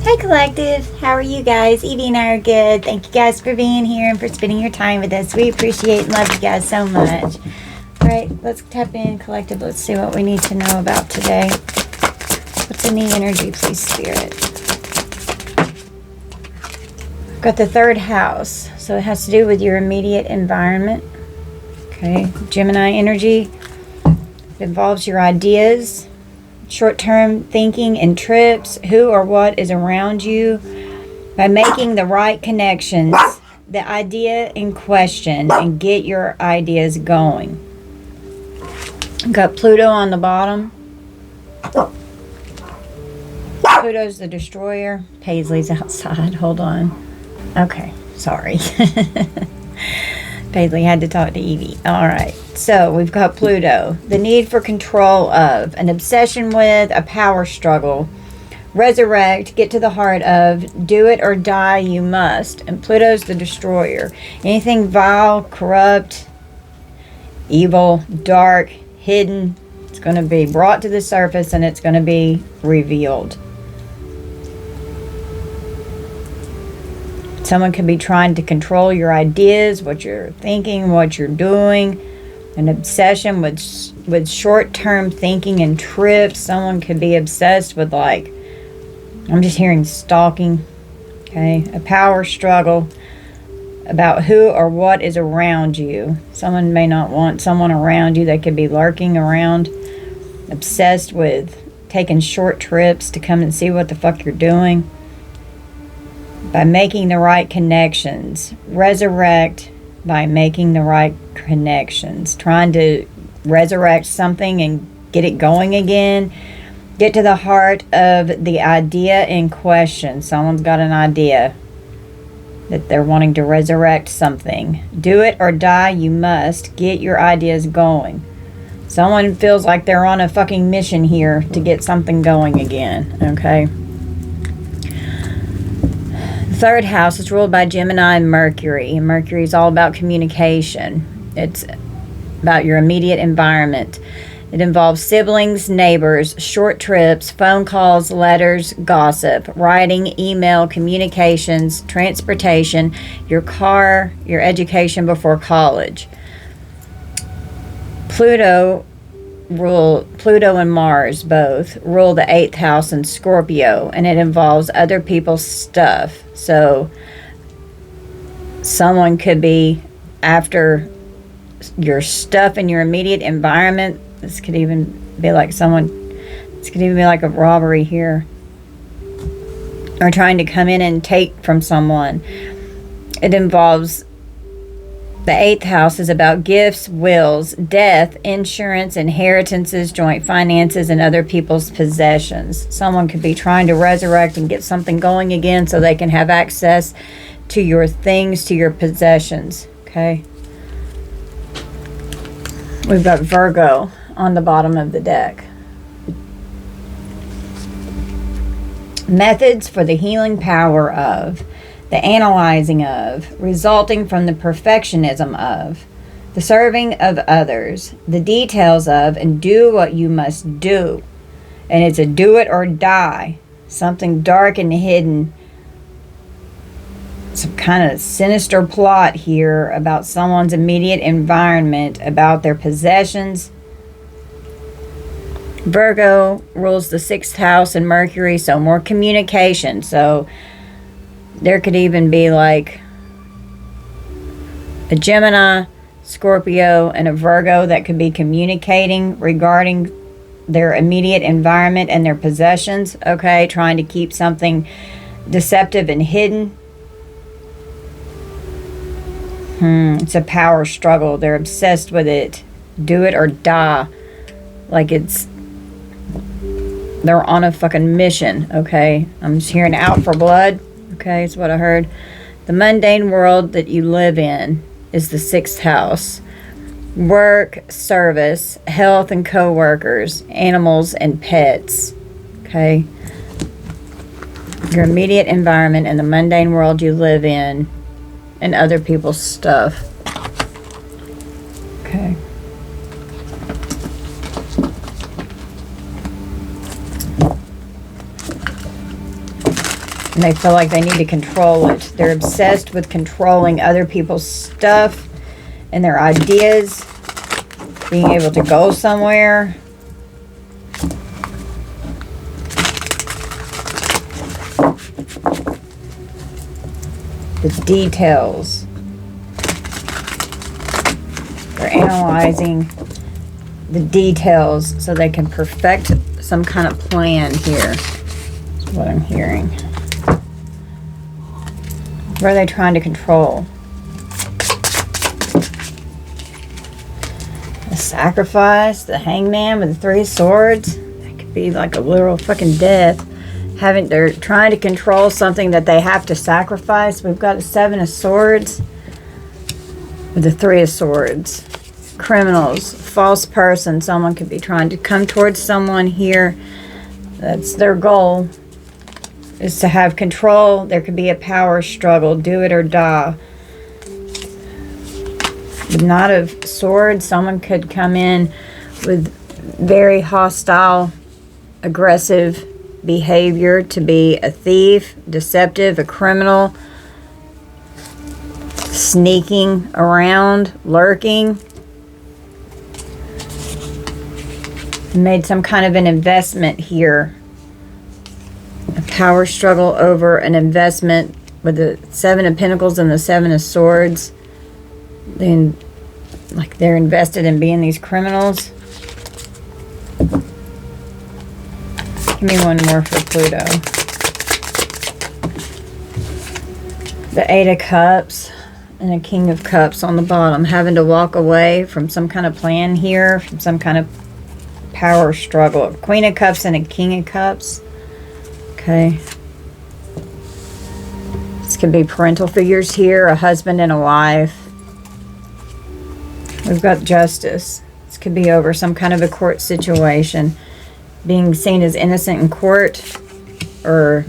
Hi Collective, how are you guys? Evie and I are good. Thank you guys for being here and for spending your time with us. We appreciate and love you guys so much. Alright, let's tap in Collective. Let's see what we need to know about today. What's in the energy, please, Spirit? I've got the third house, so it has to do with your immediate environment. Okay, Gemini energy. It involves your ideas, short-term thinking and trips, who or what is around you. By making the right connections, the idea in question, and get your ideas going. Got Pluto on the bottom. Pluto's the destroyer. Paisley's outside. Hold on. Okay, sorry. Paisley had to talk to Evie. All right. So we've got Pluto. The need for control of, an obsession with, a power struggle. Resurrect, get to the heart of, do it or die you must. And Pluto's the destroyer. Anything vile, corrupt, evil, dark, hidden, it's going to be brought to the surface and it's going to be revealed. Someone could be trying to control your ideas, what you're thinking, what you're doing. An obsession with short-term thinking and trips. Someone could be obsessed with, like, I'm just hearing stalking. Okay, a power struggle about who or what is around you. Someone may not want someone around you. They could be lurking around, obsessed with taking short trips to come and see what the fuck you're doing. By making the right connections. Resurrect by making the right connections. Trying to resurrect something and get it going again. Get to the heart of the idea in question. Someone's got an idea that they're wanting to resurrect something. Do it or die you must. Get your ideas going. Someone feels like they're on a fucking mission here to get something going again. Okay? Third house is ruled by Gemini and Mercury. Mercury is all about communication. It's about your immediate environment. It involves siblings, neighbors, short trips, phone calls, letters, gossip, writing, email, communications, transportation, your car, your education before college. Pluto and Mars both rule the 8th house in Scorpio, and it involves other people's stuff. So someone could be after your stuff in your immediate environment. This could even be like a robbery here, or trying to come in and take from someone. It involves the 8th house is about gifts, wills, death, insurance, inheritances, joint finances, and other people's possessions. Someone could be trying to resurrect and get something going again so they can have access to your things, to your possessions. Okay? We've got Virgo on the bottom of the deck. Methods for the healing power of, the analyzing of, resulting from the perfectionism of, the serving of others, the details of, and do what you must do. And it's a do it or die. Something dark and hidden. Some kind of sinister plot here about someone's immediate environment, about their possessions. Virgo rules the 6th house in Mercury, so more communication. So there could even be like a Gemini, Scorpio, and a Virgo that could be communicating regarding their immediate environment and their possessions. Okay, trying to keep something deceptive and hidden. It's a power struggle. They're obsessed with it. Do it or die. Like they're on a fucking mission. Okay, I'm just hearing out for blood. Okay, is what I heard. The mundane world that you live in is the 6th house. Work, service, health and co-workers, animals and pets. Okay. Your immediate environment and the mundane world you live in and other people's stuff. Okay. And they feel like they need to control it. They're obsessed with controlling other people's stuff and their ideas, being able to go somewhere. The details. They're analyzing the details so they can perfect some kind of plan here. That's what I'm hearing. What are they trying to control? The sacrifice, the hangman with the 3 swords. That could be like a literal fucking death. They're trying to control something that they have to sacrifice. We've got a 7 of swords with the 3 of swords. Criminals, false person. Someone could be trying to come towards someone here. That's their goal, is to have control. There could be a power struggle, do it or die. The Knight of Swords, someone could come in with very hostile, aggressive behavior, to be a thief, deceptive, a criminal, sneaking around, lurking. Made some kind of an investment here. A power struggle over an investment with the 7 of Pentacles and the 7 of Swords. Then, like, they're invested in being these criminals. Give me one more for Pluto. The 8 of Cups and a King of Cups on the bottom. Having to walk away from some kind of plan here, from some kind of power struggle. A Queen of Cups and a King of Cups. Okay. This could be parental figures here, a husband and a wife. We've got Justice. This could be over some kind of a court situation. Being seen as innocent in court, or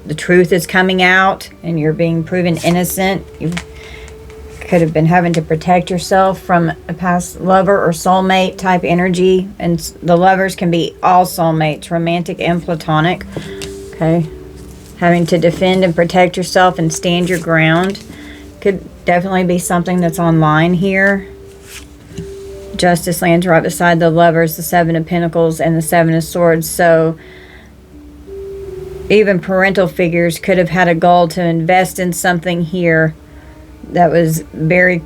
the truth is coming out and you're being proven innocent. You could have been having to protect yourself from a past lover or soulmate type energy. And the lovers can be all soulmates, romantic and platonic. Okay. Having to defend and protect yourself and stand your ground. Could definitely be something that's online here. Justice lands right beside the lovers, the 7 of Pentacles and the 7 of Swords. So even parental figures could have had a goal to invest in something here that was very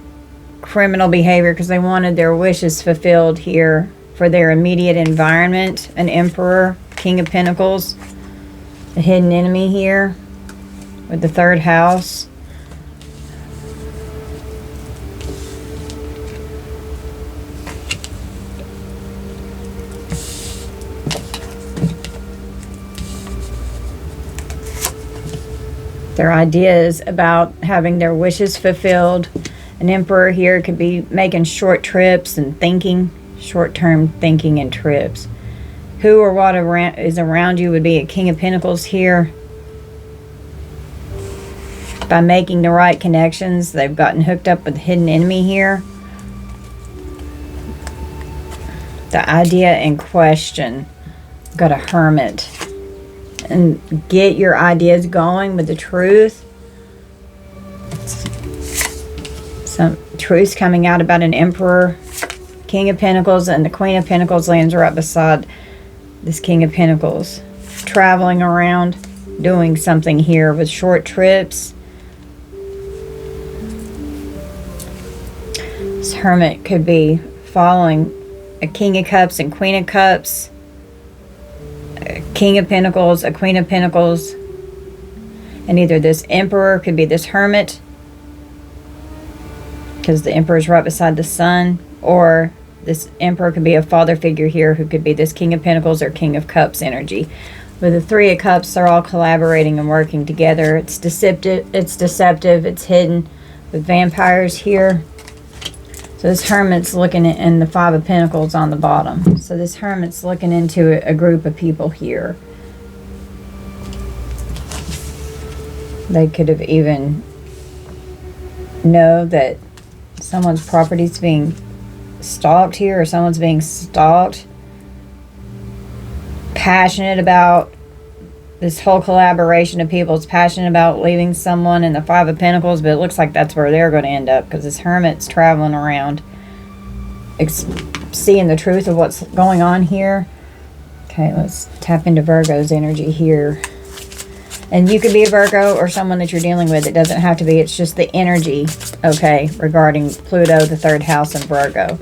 criminal behavior, because they wanted their wishes fulfilled here for their immediate environment. An Emperor, King of Pentacles, a hidden enemy here with the 3rd house. Their ideas about having their wishes fulfilled. An Emperor here could be making short trips and thinking, short-term thinking and trips. Who or what is around you would be a King of Pentacles here. By making the right connections, they've gotten hooked up with a hidden enemy here. The idea in question, got a Hermit. And get your ideas going with the truth. Some truth coming out about an Emperor, King of Pentacles, and the Queen of Pentacles lands right beside this King of Pentacles. Traveling around, doing something here with short trips. This Hermit could be following a King of Cups and Queen of Cups. A King of Pentacles, a Queen of Pentacles, and either this Emperor could be this Hermit, because the Emperor is right beside the Sun, or this Emperor could be a father figure here who could be this King of Pentacles or King of Cups energy. With the 3 of Cups, they're all collaborating and working together. It's deceptive, it's hidden, with vampires here. So this Hermit's looking at, and the 5 of Pentacles on the bottom. So this Hermit's looking into a group of people here. They could have even know that someone's property's being stalked here, or someone's being stalked. Passionate about this whole collaboration of people is passionate about leaving someone in the Five of Pentacles, but it looks like that's where they're going to end up, because this Hermit's traveling around seeing the truth of what's going on here. Okay, let's tap into Virgo's energy here. And you could be a Virgo or someone that you're dealing with. It doesn't have to be. It's just the energy, okay, regarding Pluto, the third house, and Virgo.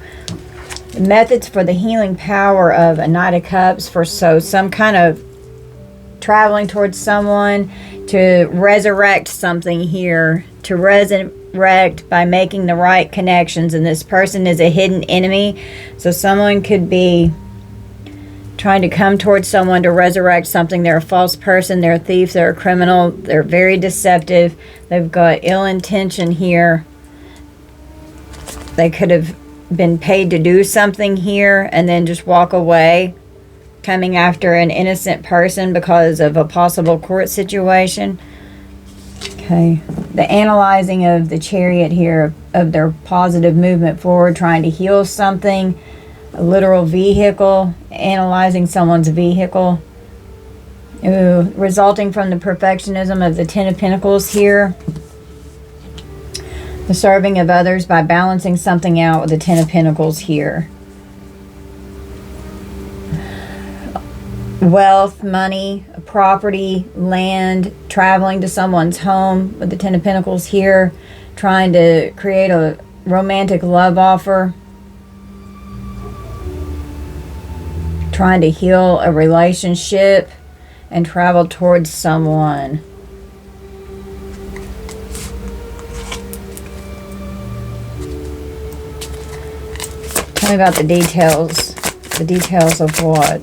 The methods for the healing power of a Knight of Cups, for some kind of traveling towards someone to resurrect something here, to resurrect by making the right connections. And this person is a hidden enemy, so someone could be trying to come towards someone to resurrect something. They're a false person, they're a thief, they're a criminal, they're very deceptive, they've got ill intention here. They could have been paid to do something here and then just walk away, coming after an innocent person because of a possible court situation. Okay, the analyzing of the Chariot here, of their positive movement forward, trying to heal something, a literal vehicle, analyzing someone's vehicle. Ooh, resulting from the perfectionism of the Ten of Pentacles here. The serving of others by balancing something out with the Ten of Pentacles here. Wealth, money, property, land, traveling to someone's home with the Ten of Pentacles here, trying to create a romantic love offer, trying to heal a relationship and travel towards someone. Tell me about the details. The details of what?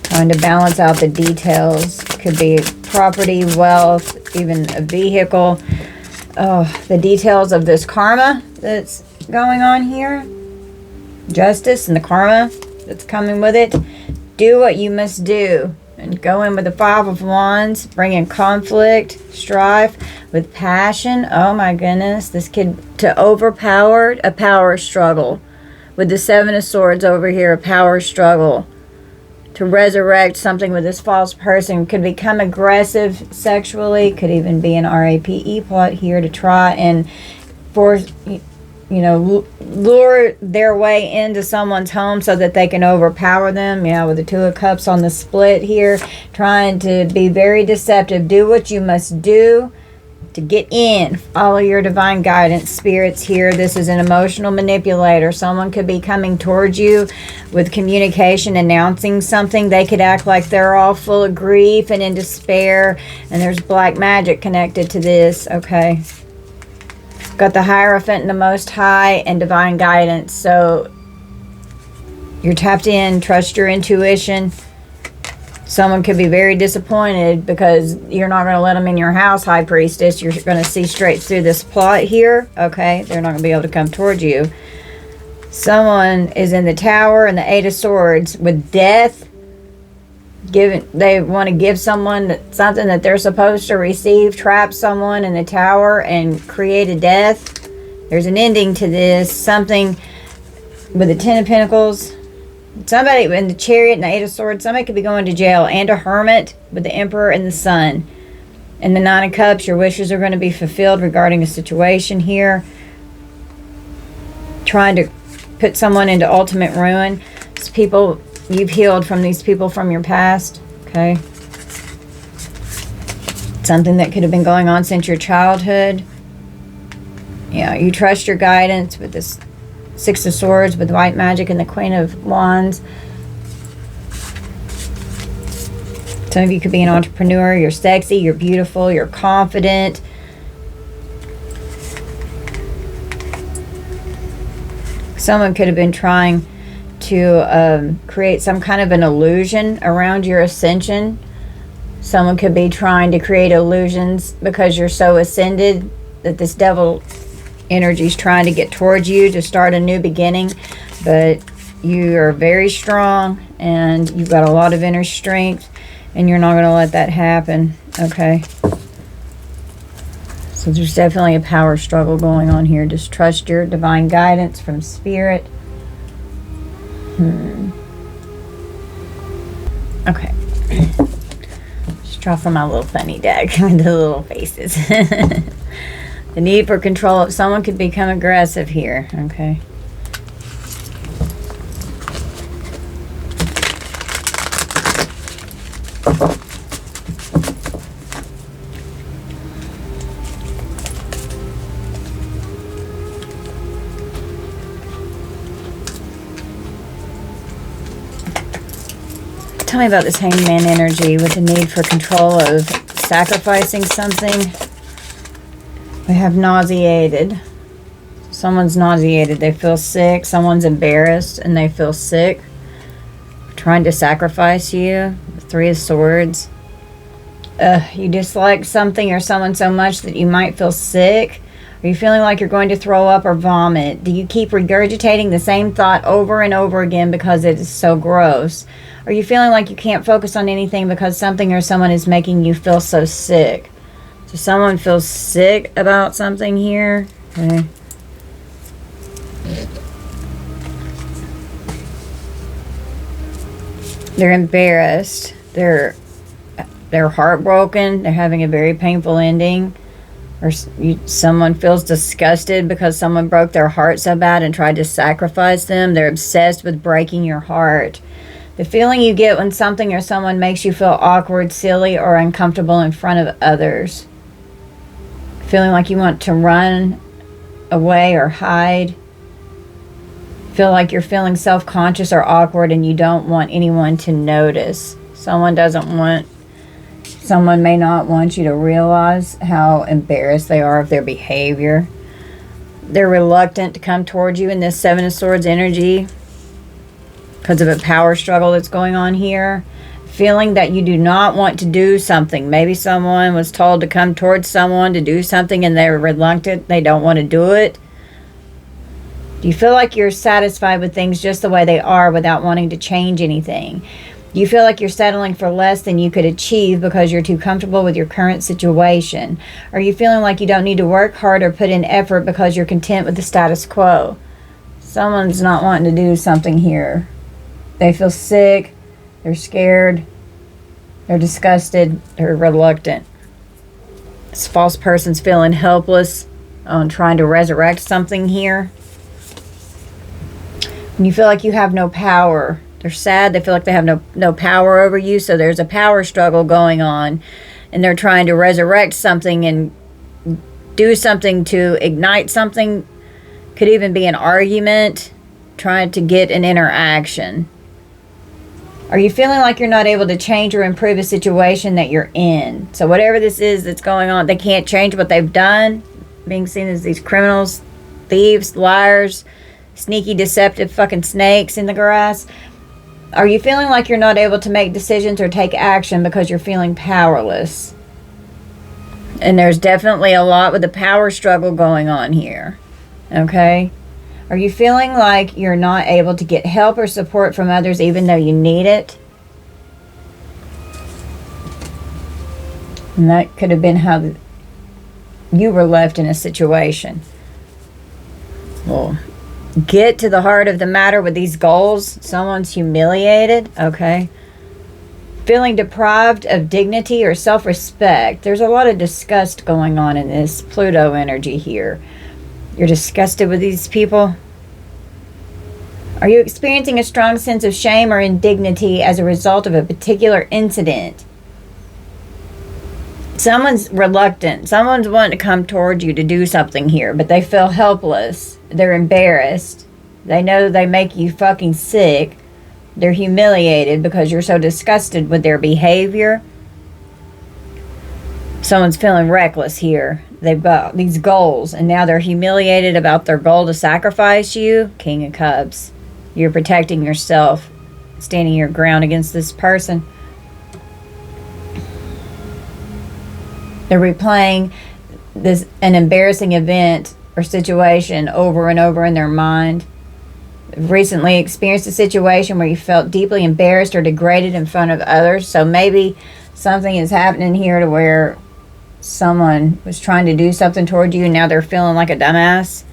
Trying to balance out the details. Could be property, wealth, even a vehicle. Oh, the details of this karma that's going on here. Justice and the karma that's coming with it. Do what you must do. And go in with the Five of Wands. Bring in conflict, strife, with passion. Oh my goodness. This kid to overpower a power struggle. With the Seven of Swords over here, a power struggle. To resurrect something with this false person. Could become aggressive sexually. Could even be an RAPE plot here to try and force, lure their way into someone's home so that they can overpower them. Yeah, with the Two of Cups on the split here. Trying to be very deceptive. Do what you must do to get in. Follow your divine guidance, spirits here. This is an emotional manipulator. Someone could be coming towards you with communication, announcing something. They could act like they're all full of grief and in despair. And there's black magic connected to this. Okay. Got the Hierophant and the Most High and divine guidance. So you're tapped in. Trust your intuition. Someone could be very disappointed because you're not going to let them in your house, High Priestess. You're going to see straight through this plot here. Okay, they're not going to be able to come towards you. Someone is in the Tower and the Eight of Swords with death. They want to give someone something that they're supposed to receive. Trap someone in the Tower and create a death. There's an ending to this. Something with the Ten of Pentacles. Somebody in the Chariot and the Eight of Swords, somebody could be going to jail. And a Hermit with the Emperor and the Sun. And the Nine of Cups, your wishes are going to be fulfilled regarding a situation here. Trying to put someone into ultimate ruin. It's people, you've healed from these people from your past. Okay. Something that could have been going on since your childhood. Yeah, you trust your guidance with this Six of Swords with white magic and the Queen of Wands. Some of you could be an entrepreneur. You're sexy, you're beautiful, you're confident. Someone could have been trying to create some kind of an illusion around your ascension. Someone could be trying to create illusions because you're so ascended that this devil energy is trying to get towards you to start a new beginning. But you are very strong and you've got a lot of inner strength and you're not going to let that happen. Okay. So there's definitely a power struggle going on here. Just trust your divine guidance from spirit. Okay. Draw from my little funny deck with the little faces. The need for control. If someone could become aggressive here. Okay. Tell me about this hangman energy with the need for control of sacrificing something. We have nauseated. Someone's nauseated. They feel sick. Someone's embarrassed and they feel sick. Trying to sacrifice you. The Three of Swords. You dislike something or someone so much that you might feel sick. Are you feeling like you're going to throw up or vomit? Do you keep regurgitating the same thought over and over again because it is so gross? Are you feeling like you can't focus on anything because something or someone is making you feel so sick? So someone feels sick about something here. Okay. They're embarrassed. They're heartbroken. They're having a very painful ending. Or someone feels disgusted because someone broke their heart so bad and tried to sacrifice them. They're obsessed with breaking your heart. The feeling you get when something or someone makes you feel awkward, silly, or uncomfortable in front of others. Feeling like you want to run away or hide. Feel like you're feeling self-conscious or awkward and you don't want anyone to notice. Someone may not want you to realize how embarrassed they are of their behavior. They're reluctant to come towards you in this Seven of Swords energy because of a power struggle that's going on here. Feeling that you do not want to do something. Maybe someone was told to come towards someone to do something and they're reluctant. They don't want to do it. Do you feel like you're satisfied with things just the way they are without wanting to change anything? Do you feel like you're settling for less than you could achieve because you're too comfortable with your current situation? Are you feeling like you don't need to work hard or put in effort because you're content with the status quo? Someone's not wanting to do something here. They feel sick. They're scared. They're disgusted. They're reluctant. This false person's feeling helpless on trying to resurrect something here. And you feel like you have no power. They're sad. They feel like they have no power over you. So there's a power struggle going on. And they're trying to resurrect something and do something to ignite something. Could even be an argument. Trying to get an interaction. Are you feeling like you're not able to change or improve a situation that you're in? So whatever this is that's going on, they can't change what they've done. Being seen as these criminals, thieves, liars, sneaky, deceptive fucking snakes in the grass. Are you feeling like you're not able to make decisions or take action because you're feeling powerless? And there's definitely a lot with the power struggle going on here. Okay? Are you feeling like you're not able to get help or support from others even though you need it? And that could have been how you were left in a situation. Well, get to the heart of the matter with these goals. Someone's humiliated. Okay. Feeling deprived of dignity or self-respect. There's a lot of disgust going on in this Pluto energy here. You're disgusted with these people? Are you experiencing a strong sense of shame or indignity as a result of a particular incident? Someone's reluctant. Someone's wanting to come towards you to do something here, but they feel helpless. They're embarrassed. They know they make you fucking sick. They're humiliated because you're so disgusted with their behavior. Someone's feeling reckless here. They've got these goals, and now they're humiliated about their goal to sacrifice you. King of Cups. You're protecting yourself, standing your ground against this person. They're replaying an embarrassing event or situation over and over in their mind. Recently experienced a situation where you felt deeply embarrassed or degraded in front of others. So maybe something is happening here to where someone was trying to do something toward you and now they're feeling like a dumbass.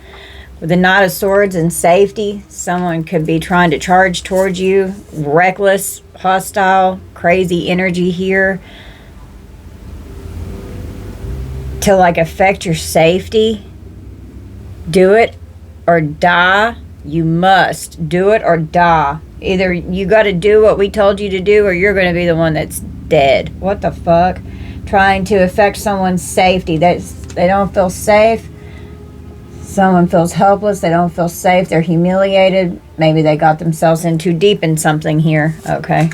With the Knight of Swords and safety, someone could be trying to charge towards you. Reckless, hostile, crazy energy here. to like affect your safety, do it or die. You must do it or die. Either you got to do what we told you to do, or you're going to be the one that's dead. What the fuck? Trying to affect someone's safety. They don't feel safe. Someone feels helpless. They don't feel safe. They're humiliated. Maybe they got themselves in too deep in something here. Okay.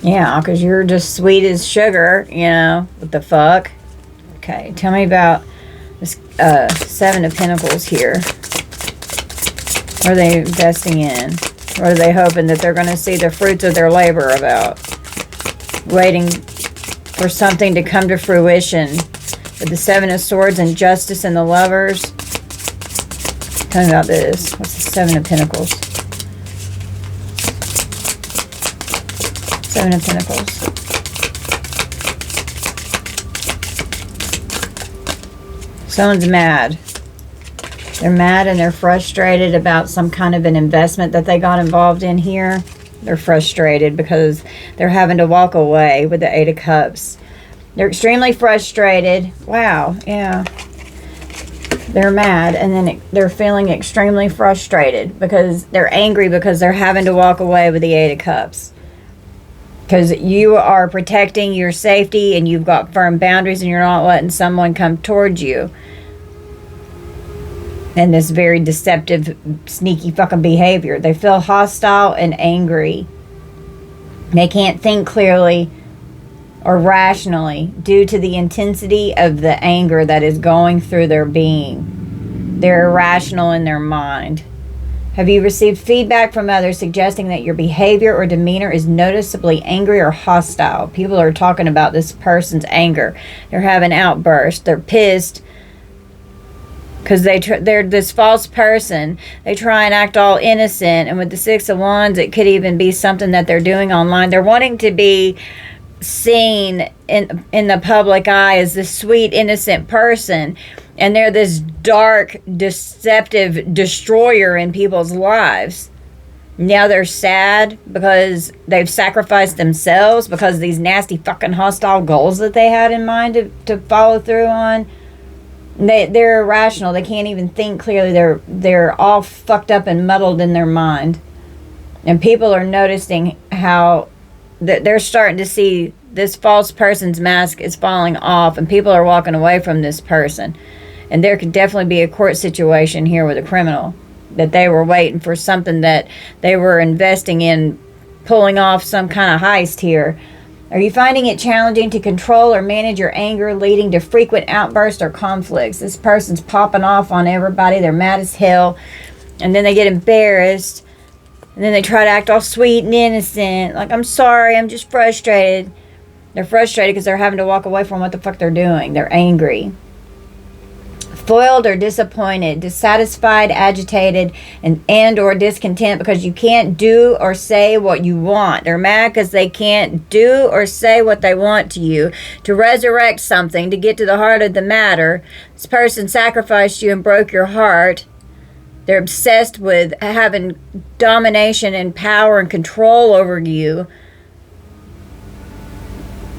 Yeah, because you're just sweet as sugar, you know. What the fuck? Okay, tell me about this Seven of Pentacles here. What are they investing in? What are they hoping that they're going to see the fruits of their labor about? Waiting for something to come to fruition. With the Seven of Swords and Justice and the Lovers. Tell me about this. What's the Seven of Pentacles? Seven of Pentacles. Someone's mad. They're mad and they're frustrated about some kind of an investment that they got involved in here. They're frustrated because they're having to walk away with the Eight of Cups. They're extremely frustrated. Wow, yeah. They're mad and then they're feeling extremely frustrated because they're angry because they're having to walk away with the Eight of Cups. Because you are protecting your safety and you've got firm boundaries and you're not letting someone come towards you. And this very deceptive, sneaky fucking behavior. They feel hostile and angry. They can't think clearly or rationally due to the intensity of the anger that is going through their being. They're irrational in their mind. Have you received feedback from others suggesting that your behavior or demeanor is noticeably angry or hostile? People are talking about this person's anger. They're having outbursts. They're pissed because they're this false person. They try and act all innocent. And with the Six of Wands, it could even be something that they're doing online. They're wanting to be seen in the public eye as this sweet, innocent person. And they're this dark, deceptive destroyer in people's lives. Now they're sad because they've sacrificed themselves because of these nasty fucking hostile goals that they had in mind to follow through on. They're irrational. They can't even think clearly. They're all fucked up and muddled in their mind. And people are noticing how they're starting to see this false person's mask is falling off and people are walking away from this person. And there could definitely be a court situation here with a criminal. That they were waiting for something that they were investing in, pulling off some kind of heist here. Are you finding it challenging to control or manage your anger, leading to frequent outbursts or conflicts? This person's popping off on everybody. They're mad as hell. And then they get embarrassed. And then they try to act all sweet and innocent. Like, I'm sorry, I'm just frustrated. They're frustrated because they're having to walk away from what the fuck they're doing. They're angry. Foiled or disappointed, dissatisfied, agitated, and or discontent because you can't do or say what you want. They're mad because they can't do or say what they want to you. To resurrect something, to get to the heart of the matter. This person sacrificed you and broke your heart. They're obsessed with having domination and power and control over you.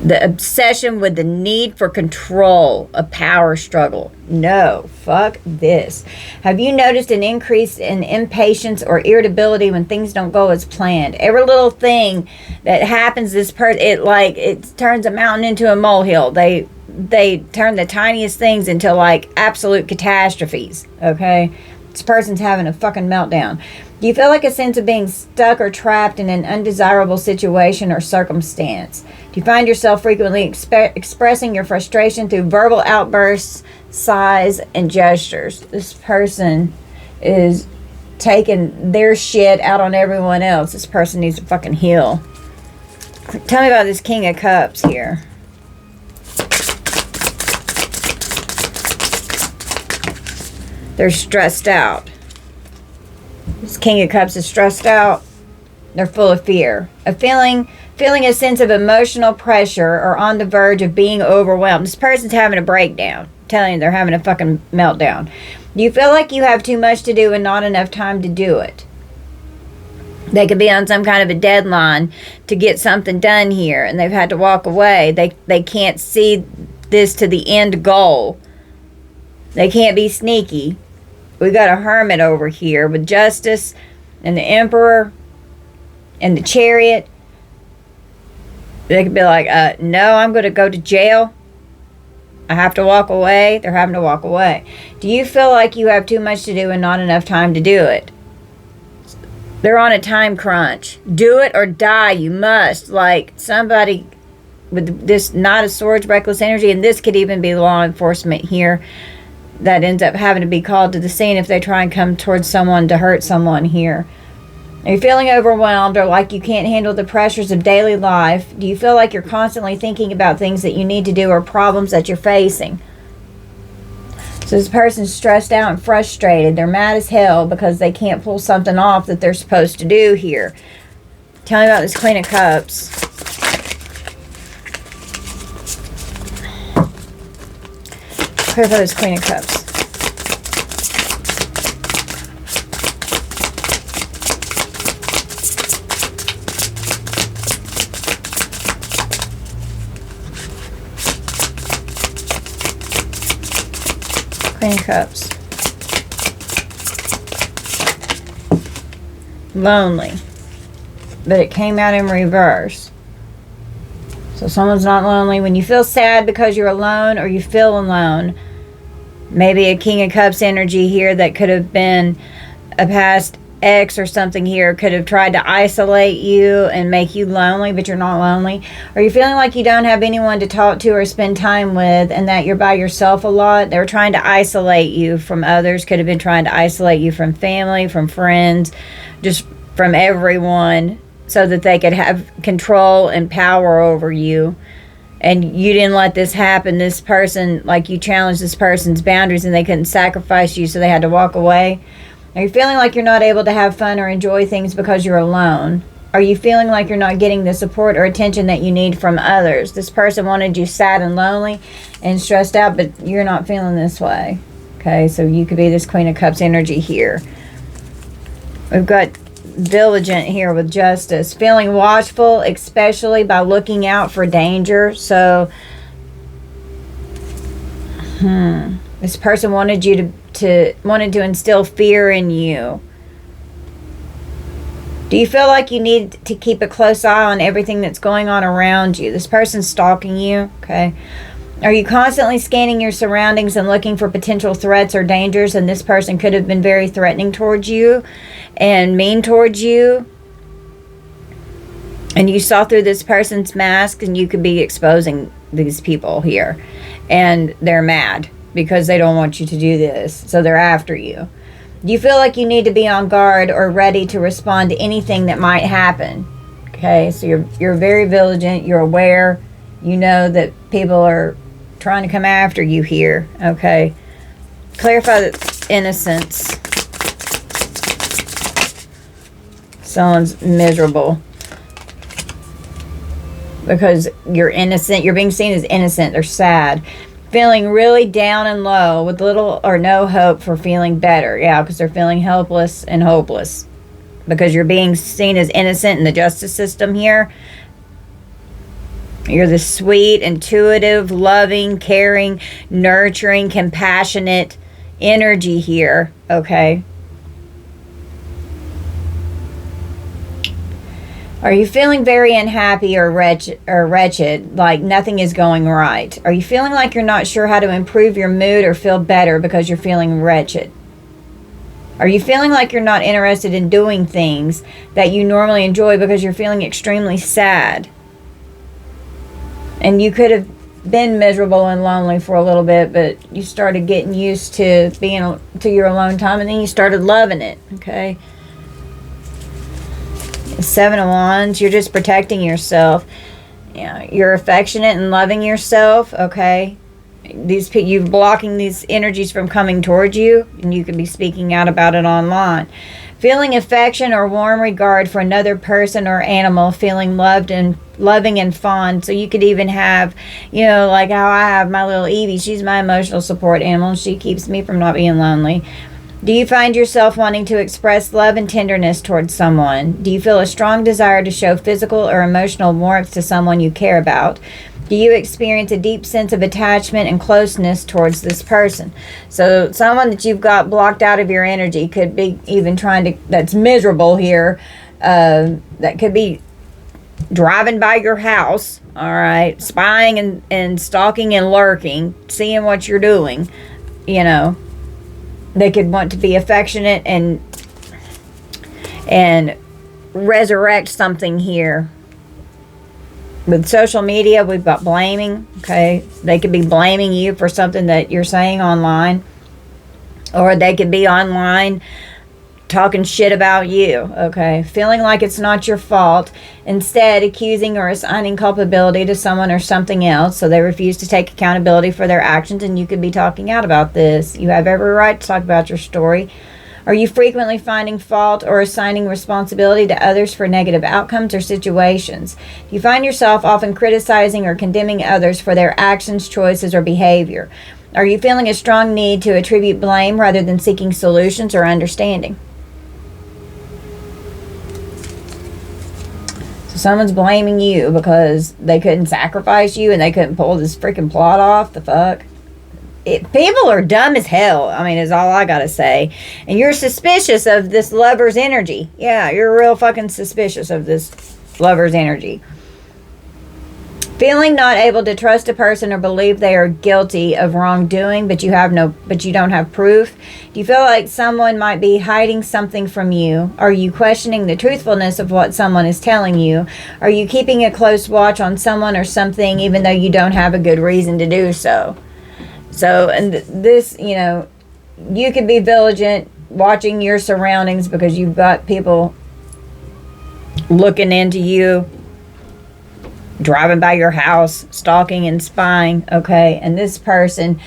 The obsession with the need for control, a power struggle. No, fuck this. Have you noticed an increase in impatience or irritability when things don't go as planned? Every little thing that happens, it turns a mountain into a molehill. They turn the tiniest things into like absolute catastrophes. Okay, this person's having a fucking meltdown. Do you feel like a sense of being stuck or trapped in an undesirable situation or circumstance? Do you find yourself frequently expressing your frustration through verbal outbursts, sighs, and gestures? This person is taking their shit out on everyone else. This person needs to fucking heal. Tell me about this King of Cups here. They're stressed out. This King of Cups is stressed out. They're full of fear. Feeling a sense of emotional pressure or on the verge of being overwhelmed. This person's having a breakdown. I'm telling you, they're having a fucking meltdown. Do you feel like you have too much to do and not enough time to do it? They could be on some kind of a deadline to get something done here and they've had to walk away. They can't see this to the end goal. They can't be sneaky. We got a hermit over here with justice and the emperor and the chariot. They could be like, no, I'm going to go to jail. I have to walk away. They're having to walk away. Do you feel like you have too much to do and not enough time to do it? They're on a time crunch. Do it or die. You must. Like somebody with this Knight of Swords, reckless energy, and this could even be law enforcement here that ends up having to be called to the scene if they try and come towards someone to hurt someone here. Are you feeling overwhelmed or like you can't handle the pressures of daily life? Do you feel like you're constantly thinking about things that you need to do or problems that you're facing? So this person's stressed out and frustrated. They're mad as hell because they can't pull something off that they're supposed to do here. Tell me about this Queen of Cups. Clarify this Queen of Cups. Queen of Cups. Lonely. But it came out in reverse. So someone's not lonely. When you feel sad because you're alone or you feel alone, maybe a King of Cups energy here that could have been a past ex or something here could have tried to isolate you and make you lonely, but you're not lonely. Are you feeling like you don't have anyone to talk to or spend time with and that you're by yourself a lot? They're trying to isolate you from others. Could have been trying to isolate you from family, from friends, just from everyone so that they could have control and power over you. And you didn't let this happen. This person, like you challenged this person's boundaries and they couldn't sacrifice you, so they had to walk away. Are you feeling like you're not able to have fun or enjoy things because you're alone? Are you feeling like you're not getting the support or attention that you need from others? This person wanted you sad and lonely and stressed out, but you're not feeling this way. Okay, so you could be this Queen of Cups energy here. We've got Vigilant here with justice. Feeling watchful, especially by looking out for danger. So, this person wanted you wanted to instill fear in you. Do you feel like you need to keep a close eye on everything that's going on around you? This person's stalking you, okay? Are you constantly scanning your surroundings and looking for potential threats or dangers? And this person could have been very threatening towards you and mean towards you. And you saw through this person's mask, and you could be exposing these people here. And they're mad because they don't want you to do this. So they're after you. Do you feel like you need to be on guard or ready to respond to anything that might happen? Okay, so you're very vigilant. You're aware. You know that people are trying to come after you here. Okay, clarify the innocence. Someone's miserable because you're innocent. You're being seen as innocent. They're sad. Feeling really down and low with little or no hope for feeling better. Yeah, because they're feeling helpless and hopeless because you're being seen as innocent in the justice system here. You're the sweet, intuitive, loving, caring, nurturing, compassionate energy here, okay? Are you feeling very unhappy or wretched, like nothing is going right? Are you feeling like you're not sure how to improve your mood or feel better because you're feeling wretched? Are you feeling like you're not interested in doing things that you normally enjoy because you're feeling extremely sad? And you could have been miserable and lonely for a little bit, but you started getting used to being to your alone time, and then you started loving it, okay? Seven of Wands, you're just protecting yourself. Yeah, you're affectionate and loving yourself, okay? You're blocking these energies from coming towards you, and you could be speaking out about it online. Feeling affection or warm regard for another person or animal, feeling loving and fond. So you could even have, like how I have my little Evie. She's my emotional support animal. She keeps me from not being lonely. Do you find yourself wanting to express love and tenderness towards someone? Do you feel a strong desire to show physical or emotional warmth to someone you care about? Do you experience a deep sense of attachment and closeness towards this person? So someone that you've got blocked out of your energy could be even trying to, that's miserable here, that could be driving by your house, all right, spying and stalking and lurking, seeing what you're doing, you know. They could want to be affectionate and resurrect something here. With social media, we've got blaming, okay? They could be blaming you for something that you're saying online. Or they could be online talking shit about you, okay? Feeling like it's not your fault. Instead, accusing or assigning culpability to someone or something else. So they refuse to take accountability for their actions, and you could be talking out about this. You have every right to talk about your story. Are you frequently finding fault or assigning responsibility to others for negative outcomes or situations? Do you find yourself often criticizing or condemning others for their actions, choices, or behavior? Are you feeling a strong need to attribute blame rather than seeking solutions or understanding? So someone's blaming you because they couldn't sacrifice you and they couldn't pull this freaking plot off. The fuck? People are dumb as hell, I mean, is all I gotta say. And you're suspicious of this lover's energy. Yeah, you're real fucking suspicious of this lover's energy. Feeling not able to trust a person or believe they are guilty of wrongdoing, but you don't have proof. Do you feel like someone might be hiding something from you? Are you questioning the truthfulness of what someone is telling you? Are you keeping a close watch on someone or something even though you don't have a good reason to do so? So, and this, you know, you could be vigilant, watching your surroundings because you've got people looking into you, driving by your house, stalking and spying, okay? And this person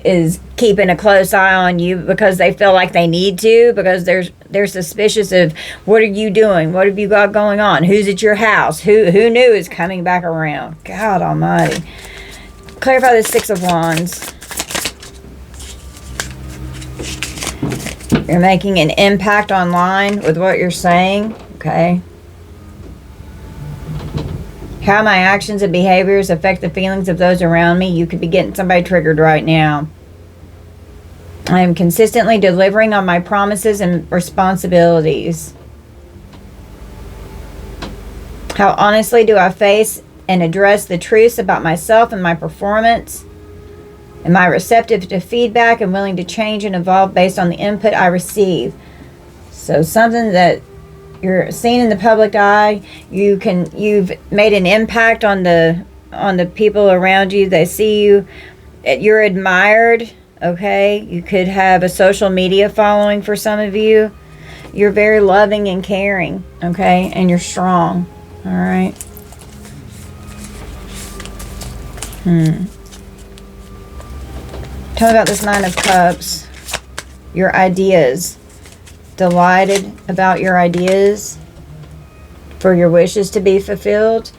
is keeping a close eye on you because they feel like they need to, because they're suspicious of what are you doing? What have you got going on? Who's at your house? Who knew is coming back around? God almighty. Clarify the Six of Wands. You're making an impact online with what you're saying, okay? How my actions and behaviors affect the feelings of those around me. You could be getting somebody triggered right now. I am consistently delivering on my promises and responsibilities. How honestly do I face and address the truths about myself and my performance? Am I receptive to feedback and willing to change and evolve based on the input I receive? So something that you're seen in the public eye, you've made an impact on the people around you. They see you, you're admired, okay? You could have a social media following for some of you. You're very loving and caring, okay? And you're strong, all right? Tell me about this Nine of Cups. Your ideas. Delighted about your ideas for your wishes to be fulfilled.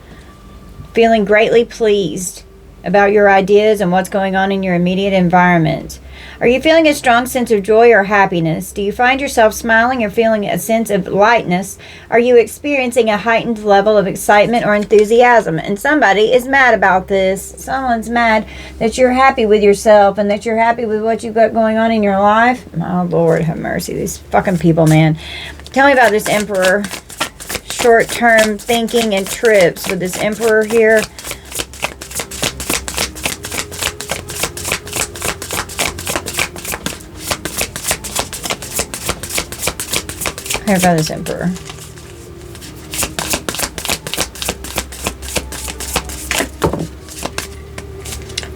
Feeling greatly pleased about your ideas and what's going on in your immediate environment. Are you feeling a strong sense of joy or happiness? Do you find yourself smiling or feeling a sense of lightness? Are you experiencing a heightened level of excitement or enthusiasm? And somebody is mad about this. Someone's mad that you're happy with yourself and that you're happy with what you've got going on in your life. Oh, Lord have mercy. These fucking people, man. Tell me about this Emperor. Short-term thinking and trips with this Emperor here. Clarify this Emperor.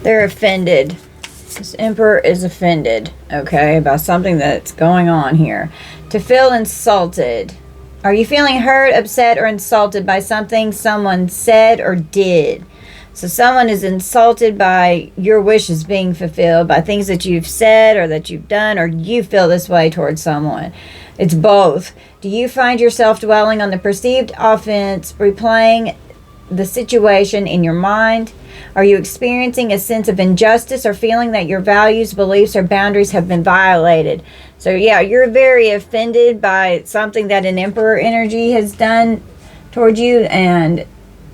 They're offended. This Emperor is offended, okay, about something that's going on here. To feel insulted. Are you feeling hurt, upset, or insulted by something someone said or did? So someone is insulted by your wishes being fulfilled, by things that you've said or that you've done, or you feel this way towards someone. It's both. Do you find yourself dwelling on the perceived offense, replaying the situation in your mind? Are you experiencing a sense of injustice or feeling that your values, beliefs, or boundaries have been violated? So yeah, you're very offended by something that an Emperor energy has done toward you, and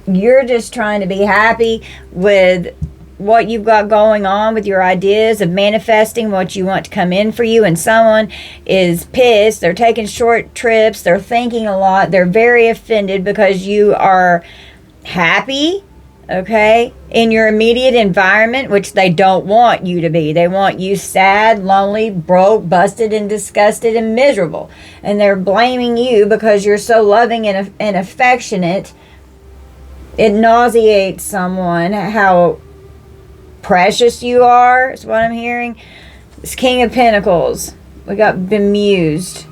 you're just trying to be happy with what you've got going on with your ideas of manifesting what you want to come in for you, and someone is pissed, they're taking short trips, they're thinking a lot, they're very offended because you are happy, okay, in your immediate environment, which they don't want you to be. They want you sad, lonely, broke, busted, and disgusted and miserable, and they're blaming you because you're so loving and affectionate. It nauseates someone how precious you are, is what I'm hearing. This King of Pentacles, we got bemused.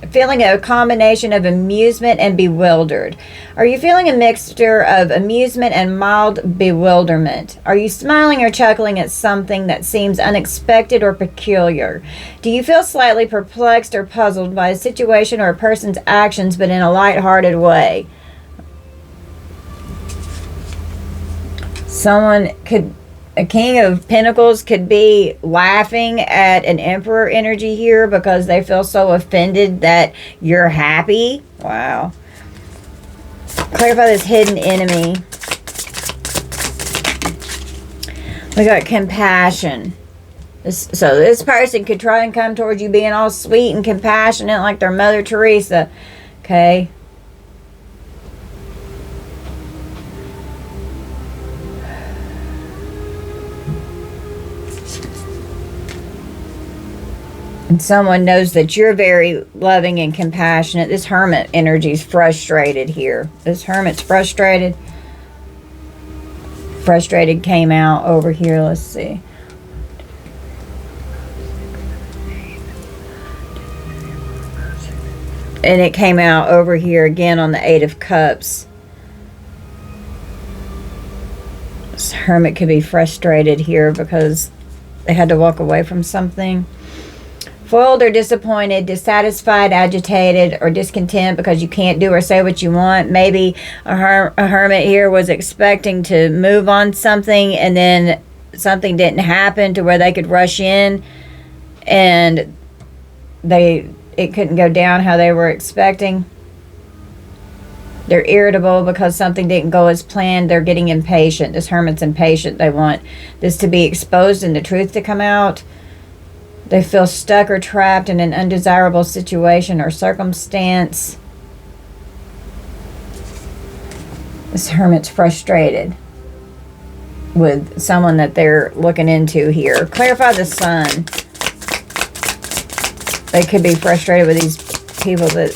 Feeling a combination of amusement and bewildered. Are you feeling a mixture of amusement and mild bewilderment? Are you smiling or chuckling at something that seems unexpected or peculiar? Do you feel slightly perplexed or puzzled by a situation or a person's actions, but in a lighthearted way? A King of Pentacles could be laughing at an Emperor energy here because they feel so offended that you're happy. Wow. Clarify this hidden enemy. We got compassion. So this person could try and come towards you being all sweet and compassionate like their Mother Teresa. Okay. And someone knows that you're very loving and compassionate. This Hermit energy is frustrated here. This Hermit's frustrated. Frustrated came out over here. Let's see. And it came out over here again on the Eight of Cups. This Hermit could be frustrated here because they had to walk away from something. Foiled or disappointed, dissatisfied, agitated, or discontent because you can't do or say what you want. Maybe a hermit here was expecting to move on something and then something didn't happen to where they could rush in and it couldn't go down how they were expecting. They're irritable because something didn't go as planned. They're getting impatient. This hermit's impatient. They want this to be exposed and the truth to come out. They feel stuck or trapped in an undesirable situation or circumstance. This hermit's frustrated with someone that they're looking into here. Clarify the Sun. They could be frustrated with these people that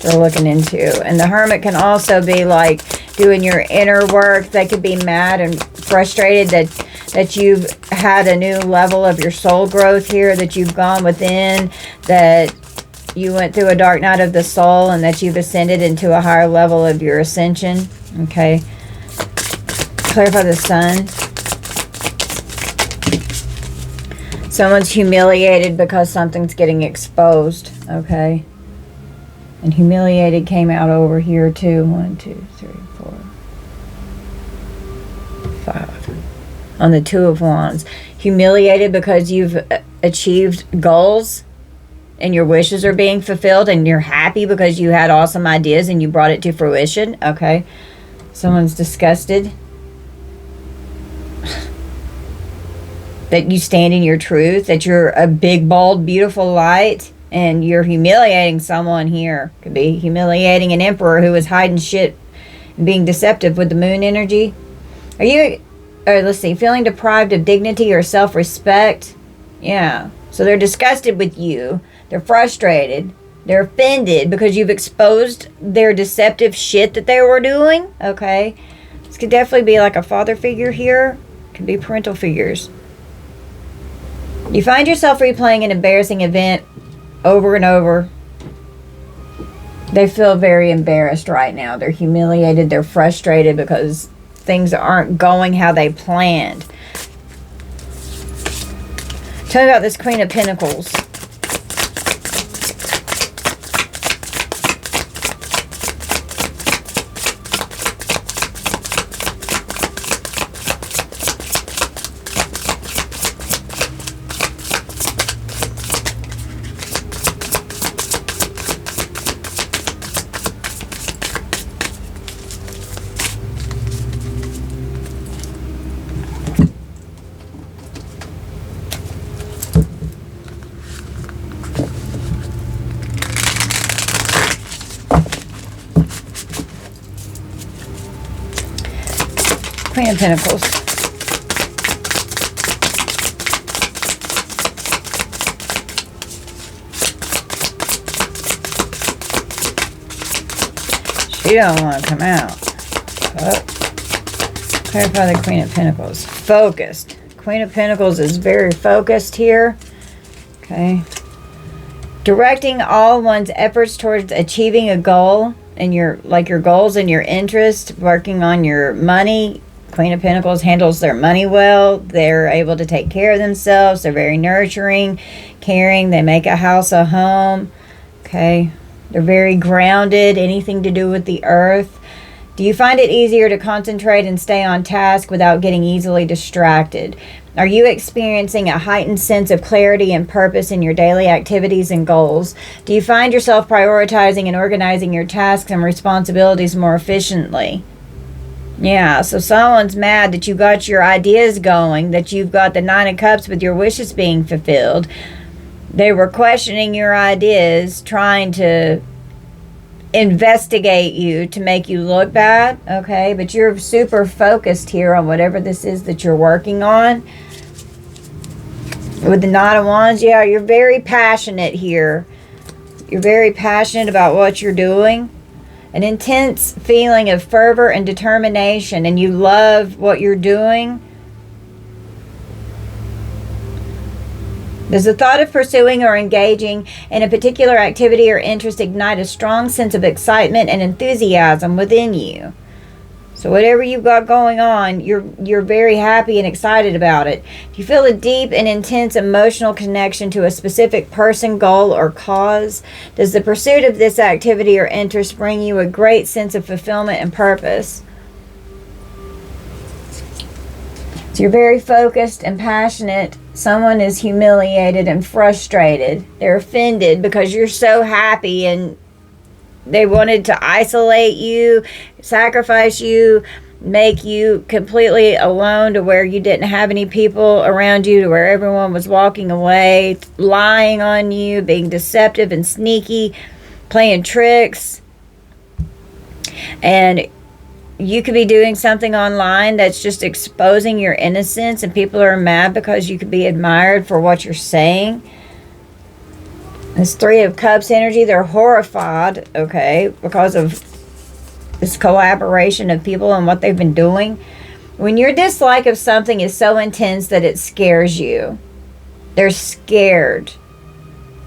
they're looking into. And the hermit can also be like doing your inner work. They could be mad and frustrated that you've had a new level of your soul growth here, that you've gone within, that you went through a dark night of the soul, and that you've ascended into a higher level of your ascension. Okay. Clarify the Sun. Someone's humiliated because something's getting exposed. Okay. And humiliated came out over here too. 1, 2, 3, 4, 5. On the Two of Wands. Humiliated because you've achieved goals and your wishes are being fulfilled, and you're happy because you had awesome ideas and you brought it to fruition. Okay. Someone's disgusted that you stand in your truth, that you're a big, bold, beautiful light, and you're humiliating someone here. Could be humiliating an Emperor who is hiding shit and being deceptive with the Moon energy. Are you... let's see, feeling deprived of dignity or self-respect. Yeah. So they're disgusted with you. They're frustrated. They're offended because you've exposed their deceptive shit that they were doing. Okay. This could definitely be like a father figure here. Could be parental figures. You find yourself replaying an embarrassing event over and over. They feel very embarrassed right now. They're humiliated. They're frustrated because things aren't going how they planned. Tell me about this Queen of Pentacles. Queen of Pentacles. She don't want to come out. Oh. Clarify the Queen of Pentacles. Focused. Queen of Pentacles is very focused here. Okay. Directing all one's efforts towards achieving a goal and your goals and your interests, working on your money. Queen of Pentacles handles their money well. They're able to take care of themselves. They're very nurturing, caring. They make a house a home. Okay. They're very grounded. Anything to do with the earth. Do you find it easier to concentrate and stay on task without getting easily distracted? Are you experiencing a heightened sense of clarity and purpose in your daily activities and goals? Do you find yourself prioritizing and organizing your tasks and responsibilities more efficiently? Yeah, so someone's mad that you got your ideas going, that you've got the Nine of Cups with your wishes being fulfilled. They were questioning your ideas, trying to investigate you to make you look bad, okay? But you're super focused here on whatever this is that you're working on. With the Knight of Wands, yeah, you're very passionate here. You're very passionate about what you're doing. An intense feeling of fervor and determination, and you love what you're doing. Does the thought of pursuing or engaging in a particular activity or interest ignite a strong sense of excitement and enthusiasm within you? So whatever you've got going on, you're very happy and excited about it. Do you feel a deep and intense emotional connection to a specific person, goal, or cause? Does the pursuit of this activity or interest bring you a great sense of fulfillment and purpose? So you're very focused and passionate. Someone is humiliated and frustrated. They're offended because you're so happy, and they wanted to isolate you, sacrifice you, make you completely alone to where you didn't have any people around you, to where everyone was walking away, lying on you, being deceptive and sneaky, playing tricks. And you could be doing something online that's just exposing your innocence, and people are mad because you could be admired for what you're saying. This Three of Cups energy, they're horrified, okay, because of this collaboration of people and what they've been doing. When your dislike of something is so intense that it scares you, they're scared.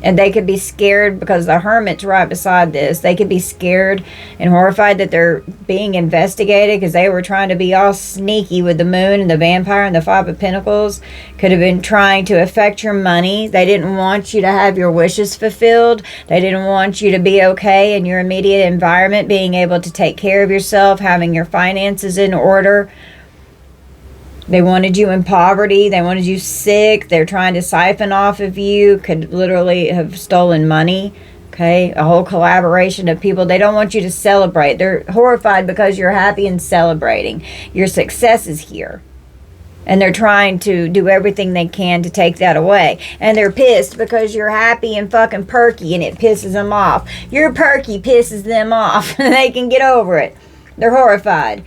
And they could be scared because the Hermit's right beside this. They could be scared and horrified that they're being investigated because they were trying to be all sneaky with the Moon and the Vampire and the Five of Pentacles. Could have been trying to affect your money. They didn't want you to have your wishes fulfilled. They didn't want you to be okay in your immediate environment, being able to take care of yourself, having your finances in order. They wanted you in poverty. They wanted you sick. They're trying to siphon off of you. Could literally have stolen money. Okay, a whole collaboration of people. They don't want you to celebrate. They're horrified because you're happy and celebrating your successes here. And they're trying to do everything they can to take that away. And they're pissed because you're happy and fucking perky, and it pisses them off. Your perky pisses them off. They can get over it. They're horrified.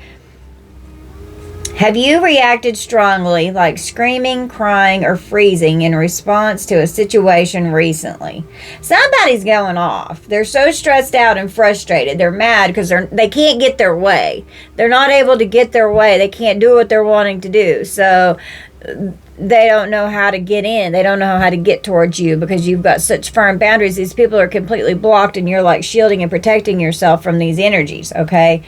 Have you reacted strongly, like screaming, crying, or freezing in response to a situation recently? Somebody's going off. They're so stressed out and frustrated. They're mad because they can't get their way. They're not able to get their way. They can't do what they're wanting to do. So they don't know how to get in. They don't know how to get towards you because you've got such firm boundaries. These people are completely blocked, and you're like shielding and protecting yourself from these energies, okay?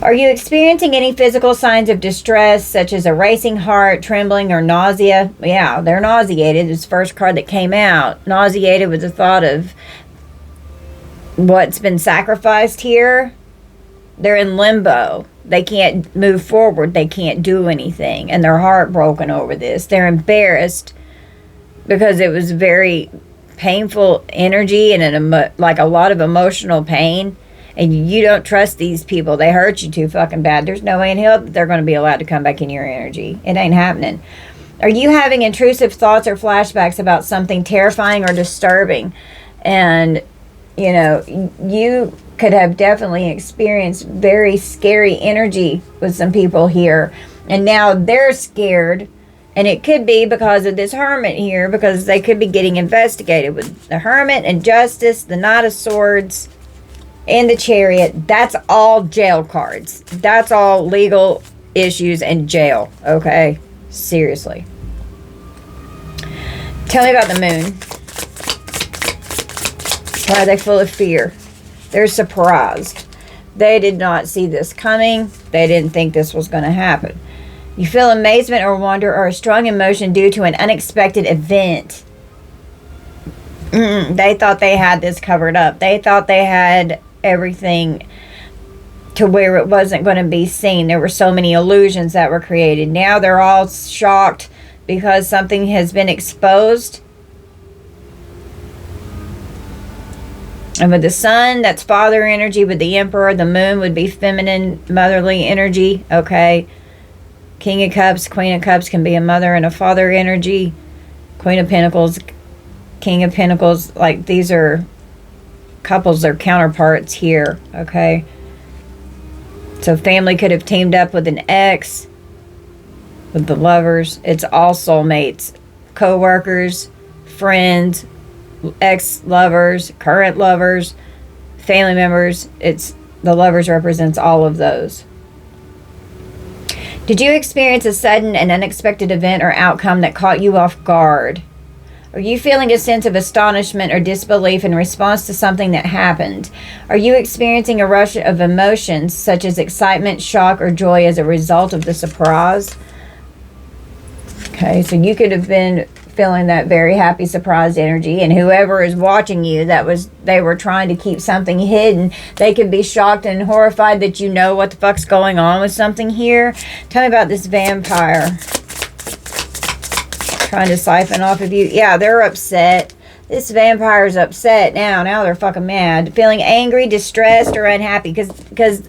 Are you experiencing any physical signs of distress, such as a racing heart, trembling, or nausea? Yeah, they're nauseated. It's the first card that came out. Nauseated with the thought of what's been sacrificed here. They're in limbo. They can't move forward. They can't do anything. And they're heartbroken over this. They're embarrassed because it was very painful energy and like a lot of emotional pain. And you don't trust these people. They hurt you too fucking bad. There's no way in hell that they're going to be allowed to come back in your energy. It ain't happening. Are you having intrusive thoughts or flashbacks about something terrifying or disturbing? And, you know, you could have definitely experienced very scary energy with some people here. And now they're scared. And it could be because of this hermit here, because they could be getting investigated with the hermit and justice, the knight of swords, and the chariot. That's all jail cards. That's all legal issues and jail. Okay? Seriously. Tell me about the moon. Why are they full of fear? They're surprised. They did not see this coming. They didn't think this was going to happen. You feel amazement or wonder or a strong emotion due to an unexpected event. They thought they had this covered up. They thought they had everything to where it wasn't going to be seen. There were so many illusions that were created. Now they're all shocked because something has been exposed. And with the sun, that's father energy. With the emperor, the moon would be feminine, motherly energy. Okay. King of Cups, Queen of Cups can be a mother and a father energy. Queen of Pentacles, King of Pentacles. Like, these are couples, they're counterparts here. Okay. So family could have teamed up with an ex. With the lovers. It's all soulmates. Co-workers, friends, ex-lovers, current lovers, family members. It's the lovers represents all of those. Did you experience a sudden and unexpected event or outcome that caught you off guard? Are you feeling a sense of astonishment or disbelief in response to something that happened? Are you experiencing a rush of emotions such as excitement, shock, or joy as a result of the surprise? Okay, so you could have been feeling that very happy, surprised energy, and whoever is watching you, they were trying to keep something hidden. They could be shocked and horrified that you know what the fuck's going on with something here. Tell me about this vampire trying to siphon off of you. Yeah, they're upset. This vampire's upset now. Now they're fucking mad. Feeling angry, distressed, or unhappy because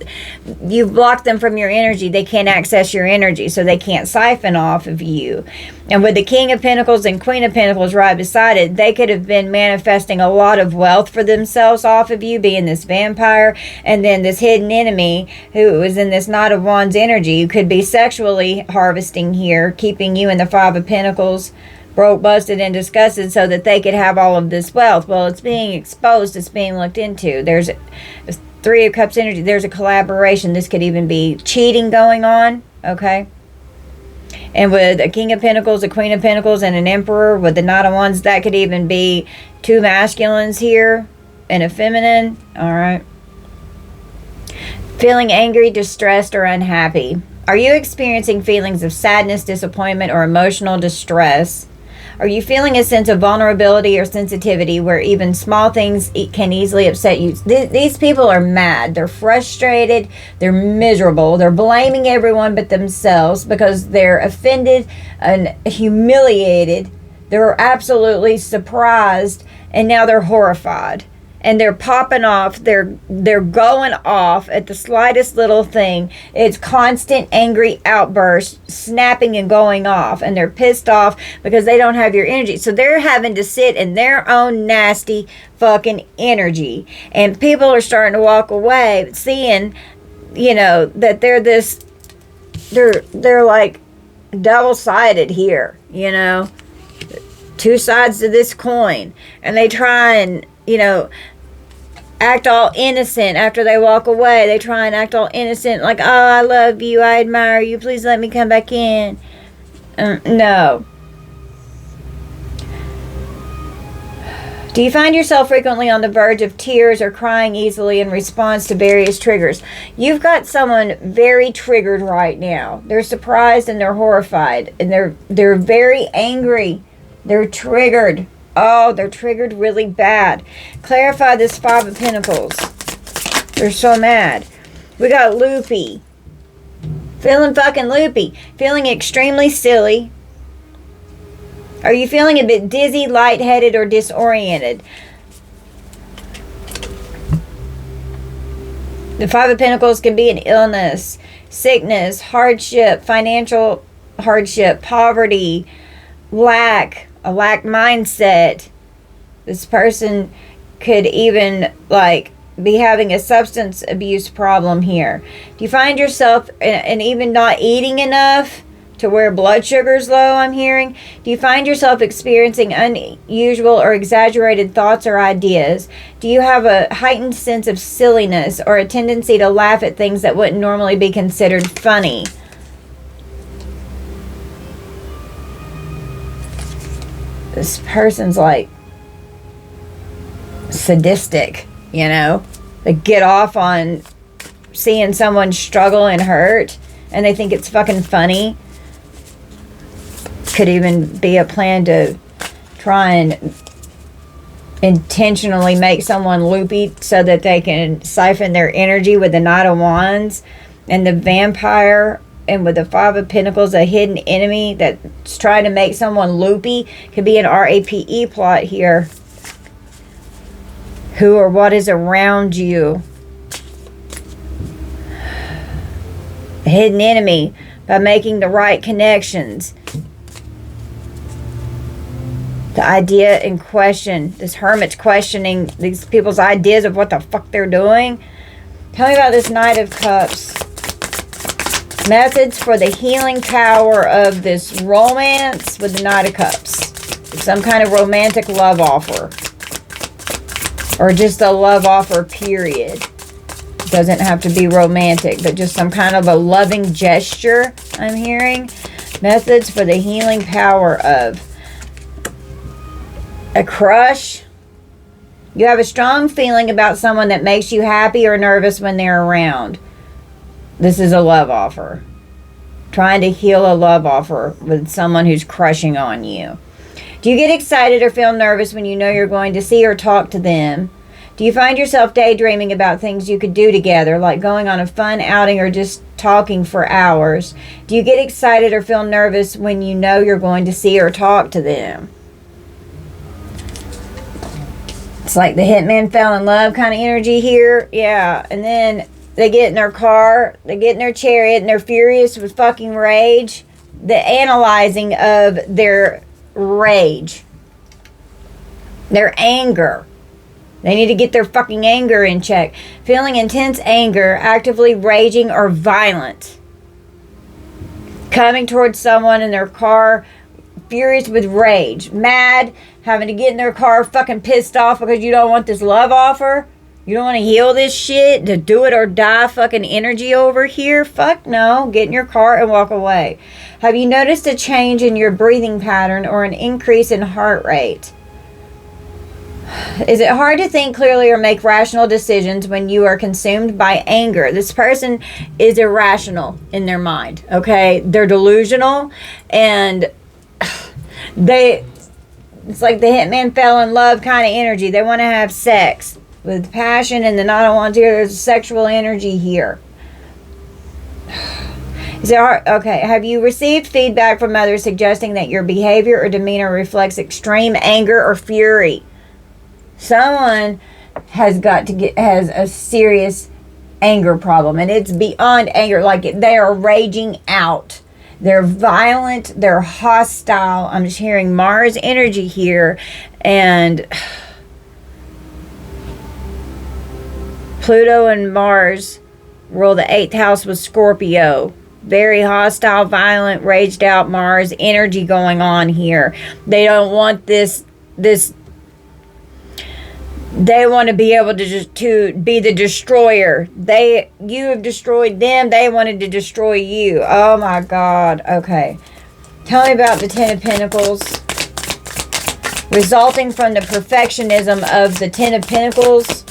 you've blocked them from your energy. They can't access your energy, so they can't siphon off of you. And with the King of Pentacles and Queen of Pentacles right beside it, they could have been manifesting a lot of wealth for themselves off of you, being this vampire. And then this hidden enemy who was in this Knight of Wands energy, who could be sexually harvesting here, keeping you in the Five of Pentacles, broke, busted, and disgusted so that they could have all of this wealth. Well, it's being exposed. It's being looked into. There's a Three of Cups energy. There's a collaboration. This could even be cheating going on. Okay. And with a King of Pentacles, a Queen of Pentacles, and an Emperor with the Knight of Wands, that could even be two masculines here and a feminine. All right. Feeling angry, distressed, or unhappy. Are you experiencing feelings of sadness, disappointment, or emotional distress? Are you feeling a sense of vulnerability or sensitivity where even small things can easily upset you? These people are mad. They're frustrated. They're miserable. They're blaming everyone but themselves because they're offended and humiliated. They're absolutely surprised, and now they're horrified. And they're popping off. They're going off at the slightest little thing. It's constant angry outbursts, snapping and going off. And they're pissed off because they don't have your energy. So they're having to sit in their own nasty fucking energy. And people are starting to walk away, seeing, that they're like double-sided here, two sides to this coin. And they try and, act all innocent after they walk away. They try and act all innocent, like, oh, I love you, I admire you, please let me come back in. No. Do you find yourself frequently on the verge of tears or crying easily in response to various triggers? You've got someone very triggered right now. They're surprised and they're horrified, and they're very angry. They're triggered. Oh, they're triggered really bad. Clarify this Five of Pentacles. They're so mad. We got loopy. Feeling fucking loopy. Feeling extremely silly. Are you feeling a bit dizzy, lightheaded, or disoriented? The Five of Pentacles can be an illness, sickness, hardship, financial hardship, poverty, lack, a lack mindset. This person could even be having a substance abuse problem here. Do you find yourself, and even not eating enough to where blood sugar's low, I'm hearing? Do you find yourself experiencing unusual or exaggerated thoughts or ideas? Do you have a heightened sense of silliness or a tendency to laugh at things that wouldn't normally be considered funny? This person's like sadistic, you know? They get off on seeing someone struggle and hurt, and they think it's fucking funny. Could even be a plan to try and intentionally make someone loopy so that they can siphon their energy with the Knight of Wands and the Vampire, and with the Five of Pentacles, a hidden enemy that's trying to make someone loopy. Could be an RAPE plot here. Who or what is around you? A hidden enemy, by making the right connections. The idea in question, this hermit's questioning these people's ideas of what the fuck they're doing. Tell me about this Knight of Cups. Methods for the healing power of this romance with the Knight of Cups. Some kind of romantic love offer. Or just a love offer, period. Doesn't have to be romantic, but just some kind of a loving gesture, I'm hearing. Methods for the healing power of a crush. You have a strong feeling about someone that makes you happy or nervous when they're around. This is a love offer. Trying to heal a love offer with someone who's crushing on you. Do you get excited or feel nervous when you know you're going to see or talk to them? Do you find yourself daydreaming about things you could do together, like going on a fun outing or just talking for hours? Do you get excited or feel nervous when you know you're going to see or talk to them? It's like the hitman fell in love kind of energy here. Yeah, and then they get in their car, they get in their chariot, and they're furious with fucking rage. The analyzing of their rage. Their anger. They need to get their fucking anger in check. Feeling intense anger, actively raging or violent. Coming towards someone in their car, furious with rage. Mad, having to get in their car fucking pissed off because you don't want this love offer. You don't want to heal this shit, to do it or die fucking energy over here? Fuck no. Get in your car and walk away. Have you noticed a change in your breathing pattern or an increase in heart rate? Is it hard to think clearly or make rational decisions when you are consumed by anger? This person is irrational in their mind, okay? They're delusional, and it's like the hitman fell in love kind of energy. They want to have sex with passion, and then I don't want to. There's sexual energy here. Is it hard? Okay. Have you received feedback from others suggesting that your behavior or demeanor reflects extreme anger or fury? Someone has a serious anger problem, and it's beyond anger. Like, they are raging out. They're violent. They're hostile. I'm just hearing Mars energy here, and Pluto and Mars rule the 8th house with Scorpio. Very hostile, violent, raged out Mars energy going on here. They don't want this. They want to be able to be the destroyer. You have destroyed them. They wanted to destroy you. Oh my God. Okay. Tell me about the Ten of Pentacles. Resulting from the perfectionism of the Ten of Pentacles.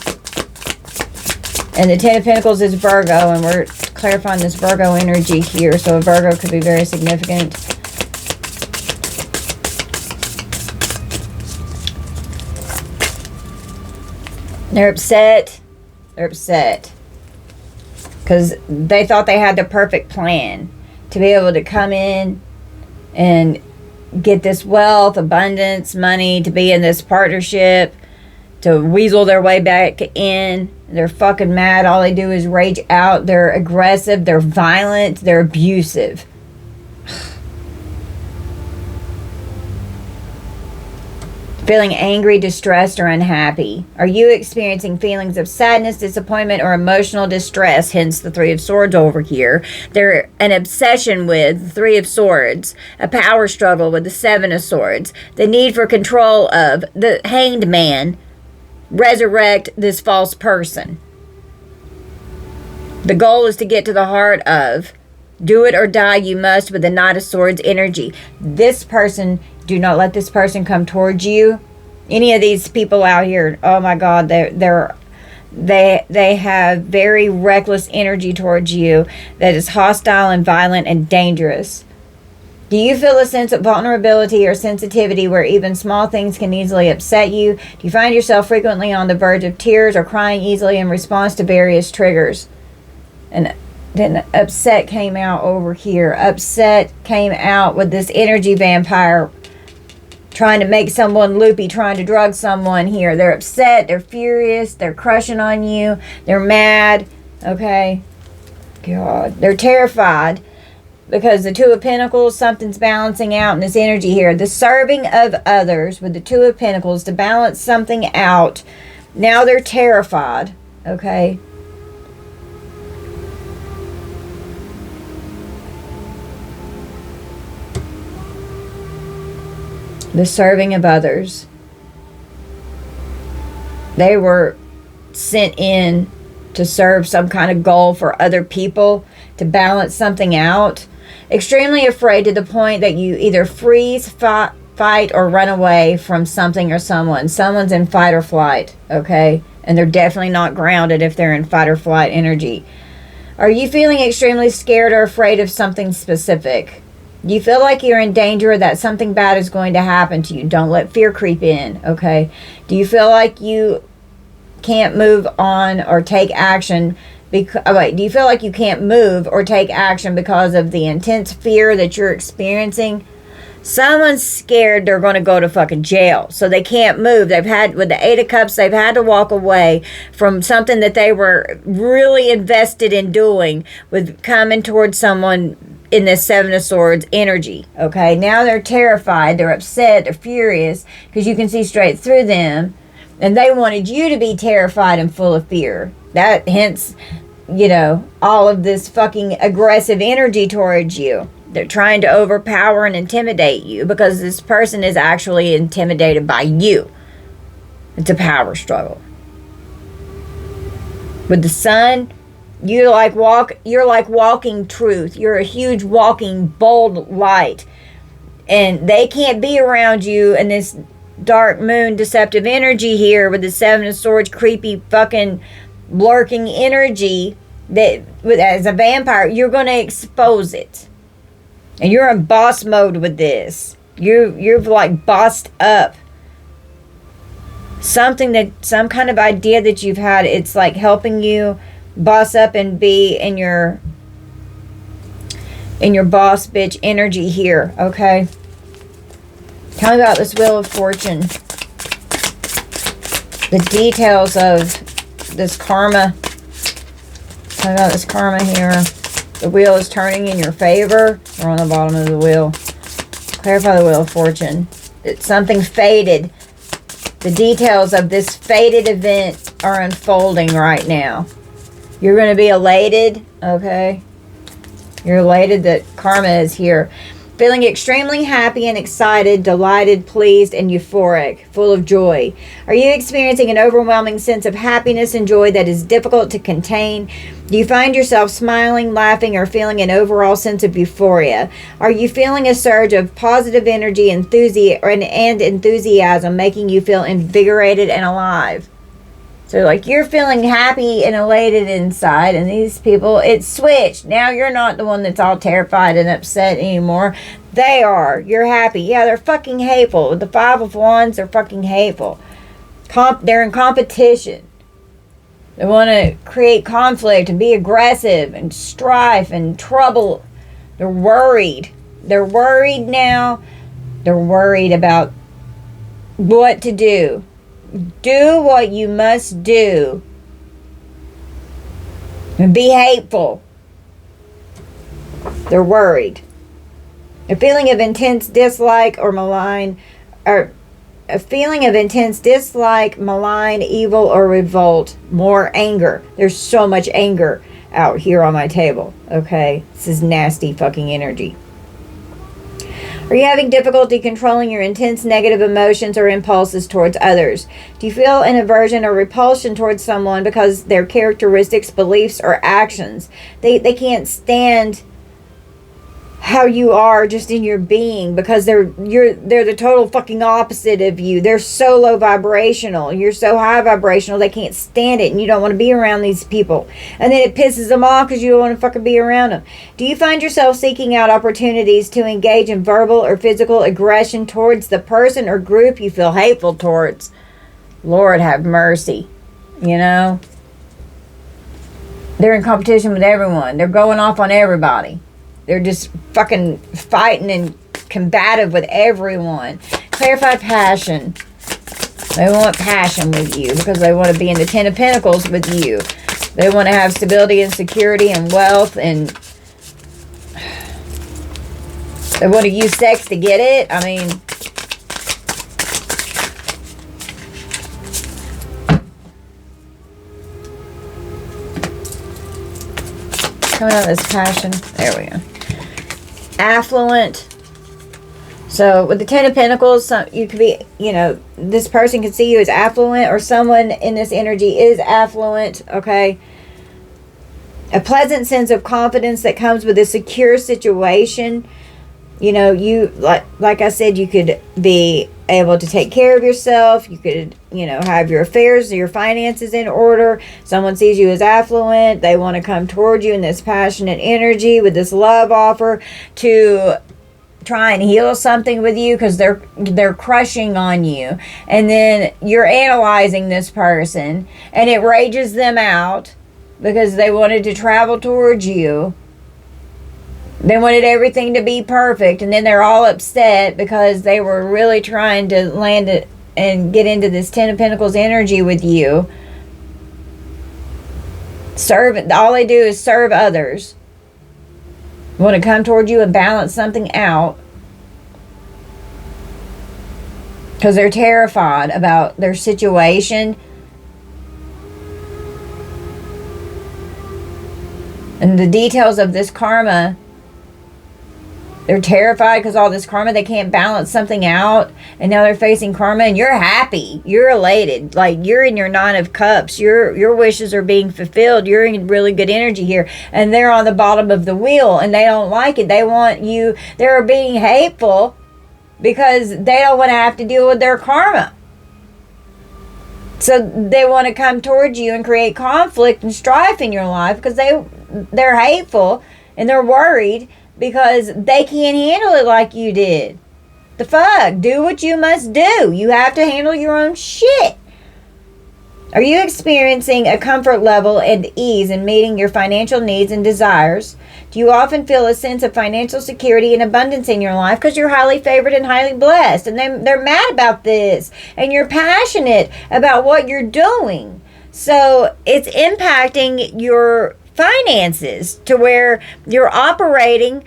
And the Ten of Pentacles is Virgo, and we're clarifying this Virgo energy here. So a Virgo could be very significant. They're upset. They're upset. Because they thought they had the perfect plan to be able to come in and get this wealth, abundance, money, to be in this partnership, to weasel their way back in. They're fucking mad. All they do is rage out. They're aggressive. They're violent. They're abusive. Feeling angry, distressed, or unhappy. Are you experiencing feelings of sadness, disappointment, or emotional distress? Hence the Three of Swords over here. They're an obsession with the Three of Swords, a power struggle with the Seven of Swords, the need for control of the Hanged Man, resurrect this false person. The goal is to get to the heart of do it or die you must with the Knight of Swords energy. This person, do not let this person come towards you. Any of these people out here, oh my God, they have very reckless energy towards you that is hostile and violent and dangerous. Do you feel a sense of vulnerability or sensitivity where even small things can easily upset you? Do you find yourself frequently on the verge of tears or crying easily in response to various triggers? And then upset came out over here. Upset came out with this energy vampire trying to make someone loopy, trying to drug someone here. They're upset, they're furious, they're crushing on you, they're mad, okay? God, they're terrified because the Two of Pentacles, something's balancing out in this energy here. The serving of others with the Two of Pentacles to balance something out. Now they're terrified, okay? The serving of others. They were sent in to serve some kind of goal for other people, to balance something out. Extremely afraid to the point that you either freeze, fight, or run away from something or someone. Someone's in fight or flight, okay? And they're definitely not grounded if they're in fight or flight energy. Are you feeling extremely scared or afraid of something specific? Do you feel like you're in danger or that something bad is going to happen to you? Don't let fear creep in, okay? Do you feel like you can't move on or take action? Do you feel like you can't move or take action because of the intense fear that you're experiencing? Someone's scared they're going to go to fucking jail, so they can't move. They've had, with the Eight of Cups, they've had to walk away from something that they were really invested in doing with coming towards someone in this Seven of Swords energy, okay? Now they're terrified, they're upset, they're furious, because you can see straight through them, and they wanted you to be terrified and full of fear. That, hence, you know, all of this fucking aggressive energy towards you. They're trying to overpower and intimidate you because this person is actually intimidated by you. It's a power struggle. With the Sun, you're like walking truth. You're a huge walking bold light. And they can't be around you in this dark moon deceptive energy here with the Seven of Swords creepy fucking lurking energy that as a vampire you're going to expose it. And you're in boss mode with this. You're like bossed up. Some kind of idea that you've had, it's like helping you boss up and be in your boss bitch energy here, okay? Tell me about this Wheel of Fortune. The details of this karma. Tell me about this karma here. The wheel is turning in your favor. We're on the bottom of the wheel. Clarify the Wheel of Fortune. It's something fated. The details of this fated event are unfolding right now. You're going to be elated, okay? You're elated that karma is here. Feeling extremely happy and excited, delighted, pleased, and euphoric, full of joy. Are you experiencing an overwhelming sense of happiness and joy that is difficult to contain? Do you find yourself smiling, laughing, or feeling an overall sense of euphoria? Are you feeling a surge of positive energy and enthusiasm, making you feel invigorated and alive? So like you're feeling happy and elated inside, and these people, it's switched. Now you're not the one that's all terrified and upset anymore. They are. You're happy. Yeah, they're fucking hateful. With the Five of Wands, they're fucking hateful. They're in competition. They want to create conflict and be aggressive and strife and trouble. They're worried. They're worried now. They're worried about what to do. Do what you must do. And be hateful. They're worried. A feeling of intense dislike or malign or a feeling of intense dislike, malign, evil, or revolt. More anger. There's so much anger out here on my table. Okay? This is nasty fucking energy. Are you having difficulty controlling your intense negative emotions or impulses towards others? Do you feel an aversion or repulsion towards someone because their characteristics, beliefs, or actions? They can't stand how you are just in your being, because they're the total fucking opposite of you. They're so low vibrational. You're so high vibrational, they can't stand it, and you don't want to be around these people. And then it pisses them off because you don't want to fucking be around them. Do you find yourself seeking out opportunities to engage in verbal or physical aggression towards the person or group you feel hateful towards? Lord have mercy. You know? They're in competition with everyone. They're going off on everybody. They're just fucking fighting and combative with everyone. Clarify passion. They want passion with you because they want to be in the Ten of Pentacles with you. They want to have stability and security and wealth, and they want to use sex to get it. I mean, coming out of this passion. There we go. Affluent. So with the Ten of Pentacles, you could be, you know, this person can see you as affluent, or someone in this energy is affluent, okay? A pleasant sense of confidence that comes with a secure situation. You know, you, like I said, you could be able to take care of yourself. You could, you know, have your affairs, your finances in order. Someone sees you as affluent. They want to come toward you in this passionate energy with this love offer to try and heal something with you, because they're crushing on you. And then you're analyzing this person, and it rages them out because they wanted to travel towards you. They wanted everything to be perfect, and then they're all upset because they were really trying to land it and get into this Ten of Pentacles energy with you. All they do is serve others. Want to come toward you and balance something out because they're terrified about their situation. And the details of this karma, they're terrified because all this karma, they can't balance something out, and now they're facing karma, and you're happy, you're elated, like you're in your Nine of Cups, your wishes are being fulfilled, you're in really good energy here, and they're on the bottom of the wheel, and they don't like it. They want you, they're being hateful because they don't want to have to deal with their karma. So they want to come towards you and create conflict and strife in your life because they're hateful, and they're worried because they can't handle it like you did. The fuck? Do what you must do. You have to handle your own shit. Are you experiencing a comfort level and ease in meeting your financial needs and desires? Do you often feel a sense of financial security and abundance in your life because you're highly favored and highly blessed? And they're mad about this. And you're passionate about what you're doing. So it's impacting your finances to where you're operating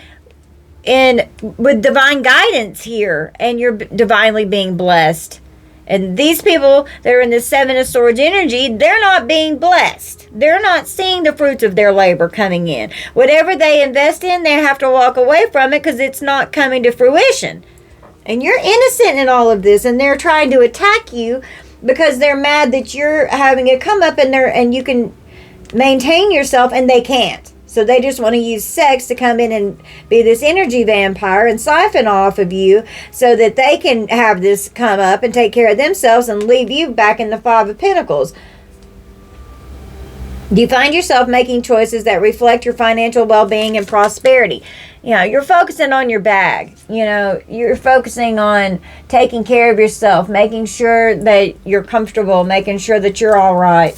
with divine guidance here, and you're divinely being blessed. And these people that are in the Seven of Swords energy, they're not being blessed. They're not seeing the fruits of their labor coming in. Whatever they invest in, they have to walk away from it because it's not coming to fruition. And you're innocent in all of this, and they're trying to attack you because they're mad that you're having it come up in there and you can maintain yourself, and they can't. So they just want to use sex to come in and be this energy vampire and siphon off of you so that they can have this come up and take care of themselves and leave you back in the Five of Pentacles. Do you find yourself making choices that reflect your financial well-being and prosperity? You know, you're focusing on your bag. You know, you're focusing on taking care of yourself, making sure that you're comfortable, making sure that you're all right.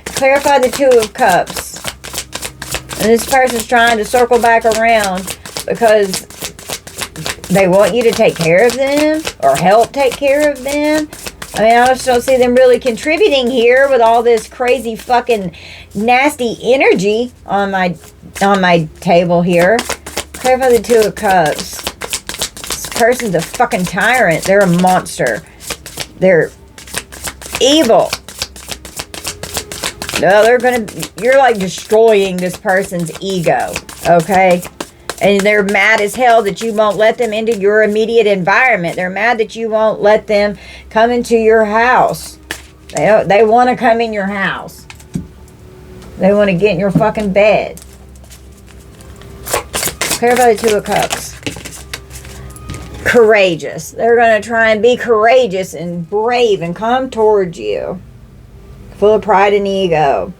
Clarify the Two of Cups. And this person's trying to circle back around because they want you to take care of them or help take care of them. I mean, I just don't see them really contributing here with all this crazy fucking nasty energy on my table here. Clarify the Two of Cups. This person's a fucking tyrant. They're a monster. They're evil. No, you're like destroying this person's ego, okay? And they're mad as hell that you won't let them into your immediate environment. They're mad that you won't let them come into your house. They want to come in your house. They want to get in your fucking bed. Care about the Two of Cups. Courageous. They're going to try and be courageous and brave and come towards you. Full of pride and ego.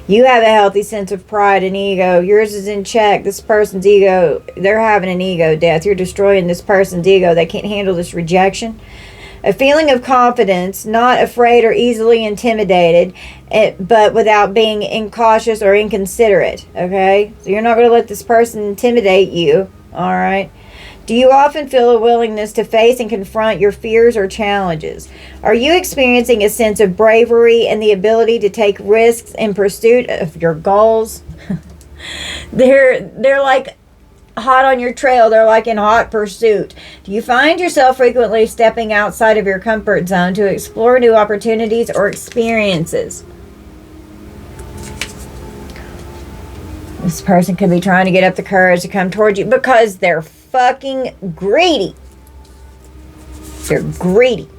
You have a healthy sense of pride and ego. Yours is in check. This person's ego, they're having an ego death. You're destroying this person's ego. They can't handle this rejection. A feeling of confidence, not afraid or easily intimidated, but without being incautious or inconsiderate. Okay? So you're not going to let this person intimidate you. All right? Do you often feel a willingness to face and confront your fears or challenges? Are you experiencing a sense of bravery and the ability to take risks in pursuit of your goals? They're like hot on your trail. They're like in hot pursuit. Do you find yourself frequently stepping outside of your comfort zone to explore new opportunities or experiences? This person could be trying to get up the courage to come towards you because they're fucking greedy. They're greedy.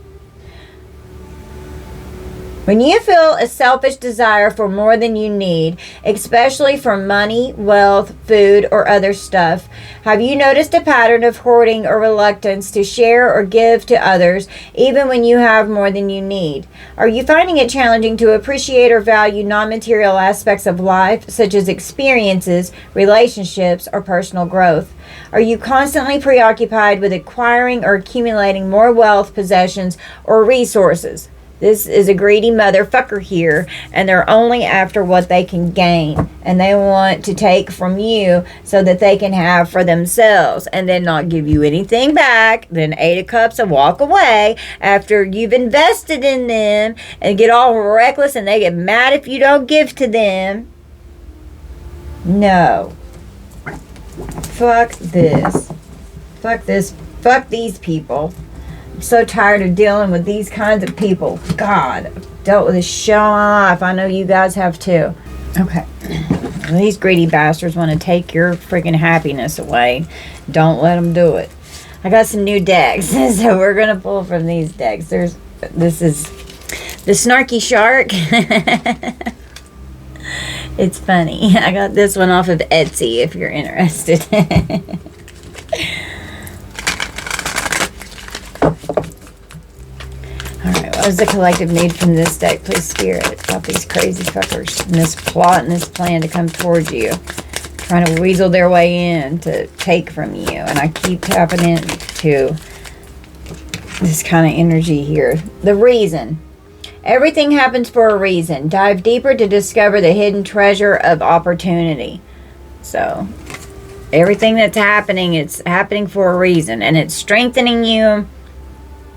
When you feel a selfish desire for more than you need, especially for money, wealth, food, or other stuff, have you noticed a pattern of hoarding or reluctance to share or give to others, even when you have more than you need? Are you finding it challenging to appreciate or value non-material aspects of life, such as experiences, relationships, or personal growth? Are you constantly preoccupied with acquiring or accumulating more wealth, possessions, or resources? This is a greedy motherfucker here, and they're only after what they can gain. And they want to take from you so that they can have for themselves and then not give you anything back. Then 8 of Cups and walk away after you've invested in them and get all reckless, and they get mad if you don't give to them. No. Fuck this. Fuck this. Fuck these people. So tired of dealing with these kinds of people. God, I've dealt with this shit all my life. I know you guys have too. Okay. These greedy bastards want to take your freaking happiness away. Don't let them do it. I got some new decks, so we're going to pull from these decks. This is the Snarky Shark. It's funny. I got this one off of Etsy if you're interested. Alright, what is the collective need from this deck? Please, Spirit, about these crazy fuckers and this plot and this plan to come towards you. Trying to weasel their way in to take from you. And I keep tapping into this kind of energy here. The reason. Everything happens for a reason. Dive deeper to discover the hidden treasure of opportunity. So, everything that's happening, it's happening for a reason. And it's strengthening you.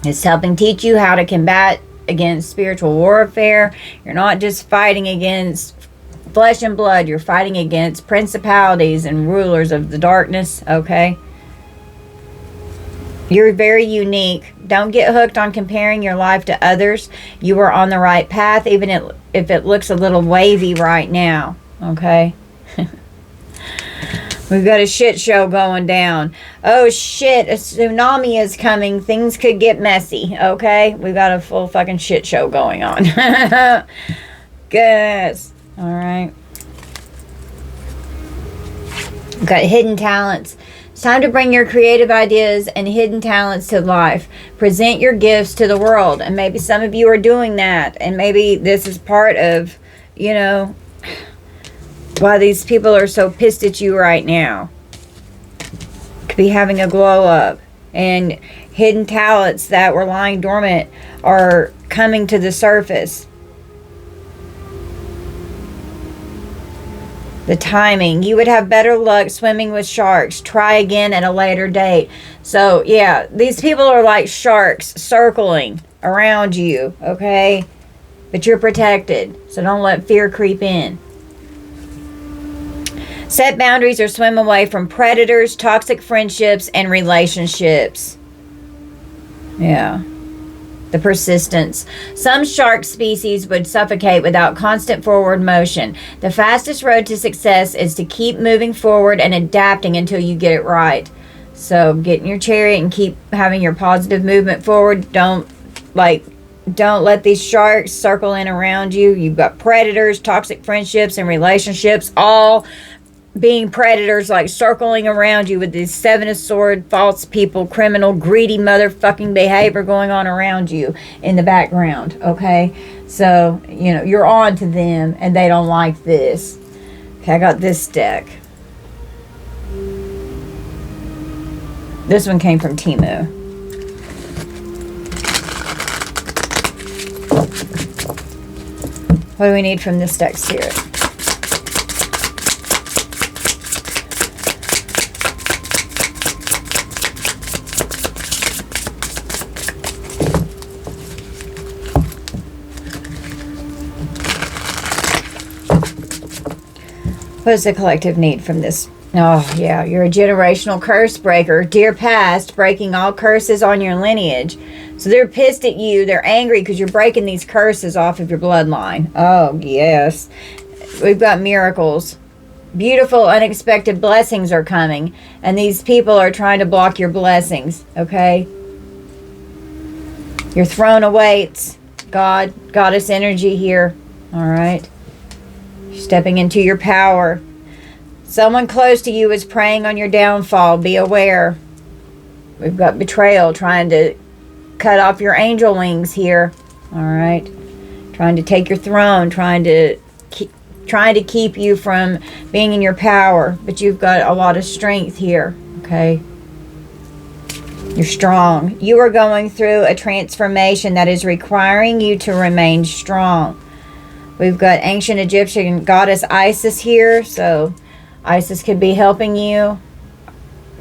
It's helping teach you how to combat against spiritual warfare. You're not just fighting against flesh and blood. You're fighting against principalities and rulers of the darkness, okay? You're very unique. Don't get hooked on comparing your life to others. You are on the right path, even if it looks a little wavy right now, okay? We've got a shit show going down. Oh shit, a tsunami is coming. Things could get messy, okay? We've got a full fucking shit show going on. Guess. Alright. We've got hidden talents. It's time to bring your creative ideas and hidden talents to life. Present your gifts to the world. And maybe some of you are doing that. And maybe this is part of, you know, why these people are so pissed at you right now. Could be having a glow up. And hidden talents that were lying dormant are coming to the surface. The timing. You would have better luck swimming with sharks. Try again at a later date. So, yeah, these people are like sharks circling around you, okay? But you're protected. So don't let fear creep in. Set boundaries or swim away from predators, toxic friendships, and relationships. Yeah. The persistence. Some shark species would suffocate without constant forward motion. The fastest road to success is to keep moving forward and adapting until you get it right. So get in your chariot and keep having your positive movement forward. Don't let these sharks circle in around you. You've got predators, toxic friendships and relationships, all being predators, like circling around you with this Seven of Swords, false people, criminal, greedy motherfucking behavior going on around you in the background. Okay, so you're on to them and they don't like this. Okay, I got this deck. This one came from Temu. What do we need from this deck, Spirit? What does the collective need from this? Oh, yeah, you're a generational curse breaker. Dear past, breaking all curses on your lineage. So they're pissed at you. They're angry because you're breaking these curses off of your bloodline. Oh, yes. We've got miracles. Beautiful, unexpected blessings are coming. And these people are trying to block your blessings, okay? Your throne awaits. Goddess energy here. All right. Stepping into your power. Someone close to you is preying on your downfall. Be aware. We've got betrayal, trying to cut off your angel wings here. All right. Trying to take your throne, trying to keep you from being in your power. But you've got a lot of strength here. Okay. You're strong. You are going through a transformation that is requiring you to remain strong. We've got ancient Egyptian goddess Isis here, so Isis could be helping you.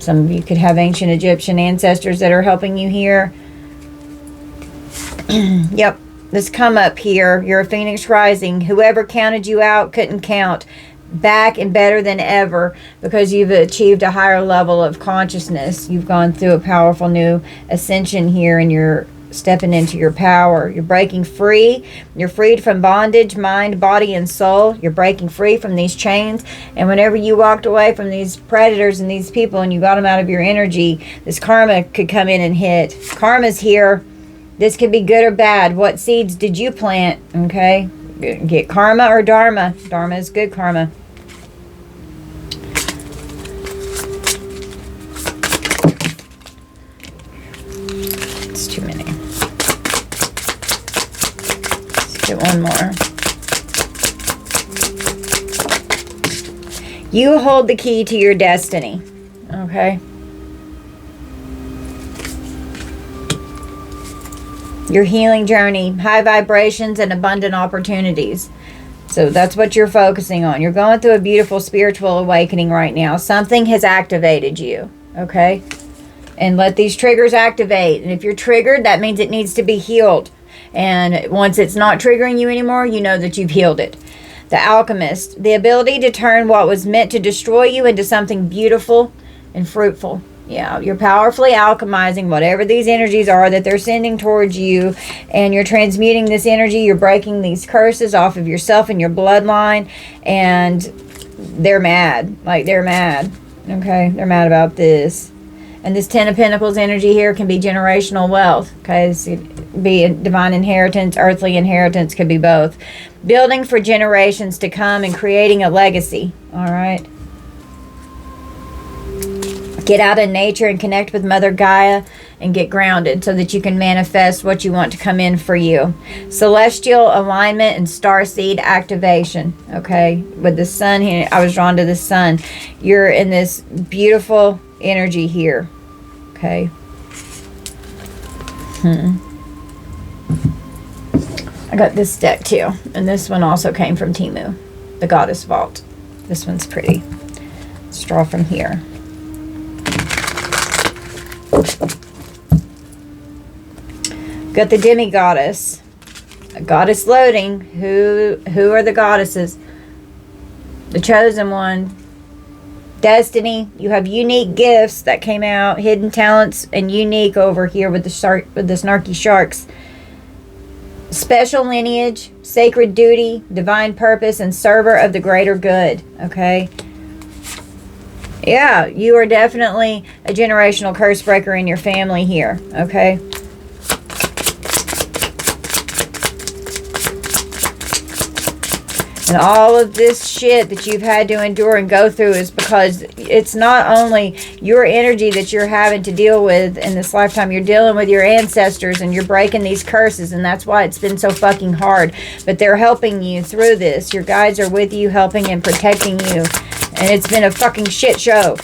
Some of you could have ancient Egyptian ancestors that are helping you here. Yep, this come up here. You're a phoenix rising. Whoever counted you out couldn't count. Back and better than ever because you've achieved a higher level of consciousness. You've gone through a powerful new ascension here and you're stepping into your power. You're breaking free. You're freed from bondage, mind, body, and soul. You're breaking free from these chains. And whenever you walked away from these predators and these people and you got them out of your energy, this karma could come in and hit. Karma's here. This could be good or bad. What seeds did you plant? Okay. Get karma or dharma. Dharma is good karma. It's too many. Let's get one more. You hold the key to your destiny. Okay. Your healing journey, high vibrations and abundant opportunities. So that's what you're focusing on. You're going through a beautiful spiritual awakening right now. Something has activated you. Okay. And let these triggers activate. And if you're triggered, that means it needs to be healed. And once it's not triggering you anymore, you know that you've healed it. The alchemist, the ability to turn what was meant to destroy you into something beautiful and fruitful. Yeah, you're powerfully alchemizing whatever these energies are that they're sending towards you. And you're transmuting this energy. You're breaking these curses off of yourself and your bloodline. And they're mad. Like, they're mad. Okay, they're mad about this. And this Ten of Pentacles energy here can be generational wealth. Okay, so it could be a divine inheritance, earthly inheritance, could be both. Building for generations to come and creating a legacy. All right. Get out in nature and connect with Mother Gaia and get grounded so that you can manifest what you want to come in for you. Celestial alignment and starseed activation. Okay, with the sun here, I was drawn to the sun. You're in this beautiful energy here. Okay. I got this deck too, and this one also came from Temu, the Goddess Vault. This one's pretty. Let's draw from here. Got the demi-goddess. A goddess loading. Who are the goddesses? The chosen one. Destiny, you have unique gifts that came out, hidden talents, and unique over here with the snarky sharks. Special lineage, sacred duty, divine purpose, and server of the greater good. Okay. Yeah, you are definitely a generational curse breaker in your family here. Okay. And all of this shit that you've had to endure and go through is because it's not only your energy that you're having to deal with in this lifetime. You're dealing with your ancestors and you're breaking these curses, and that's why it's been so fucking hard. But they're helping you through this. Your guides are with you, helping and protecting you. And it's been a fucking shit show.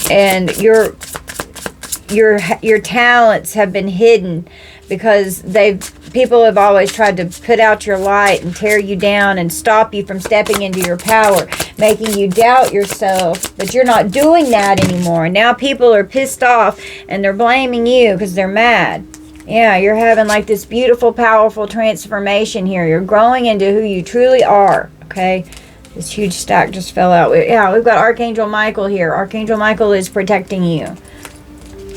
And your talents have been hidden because people have always tried to put out your light and tear you down and stop you from stepping into your power, making you doubt yourself. But you're not doing that anymore. Now people are pissed off and they're blaming you because they're mad. Yeah, you're having like this beautiful, powerful transformation here. You're growing into who you truly are, okay? This huge stack just fell out. Yeah, we've got Archangel Michael here. Archangel Michael is protecting you.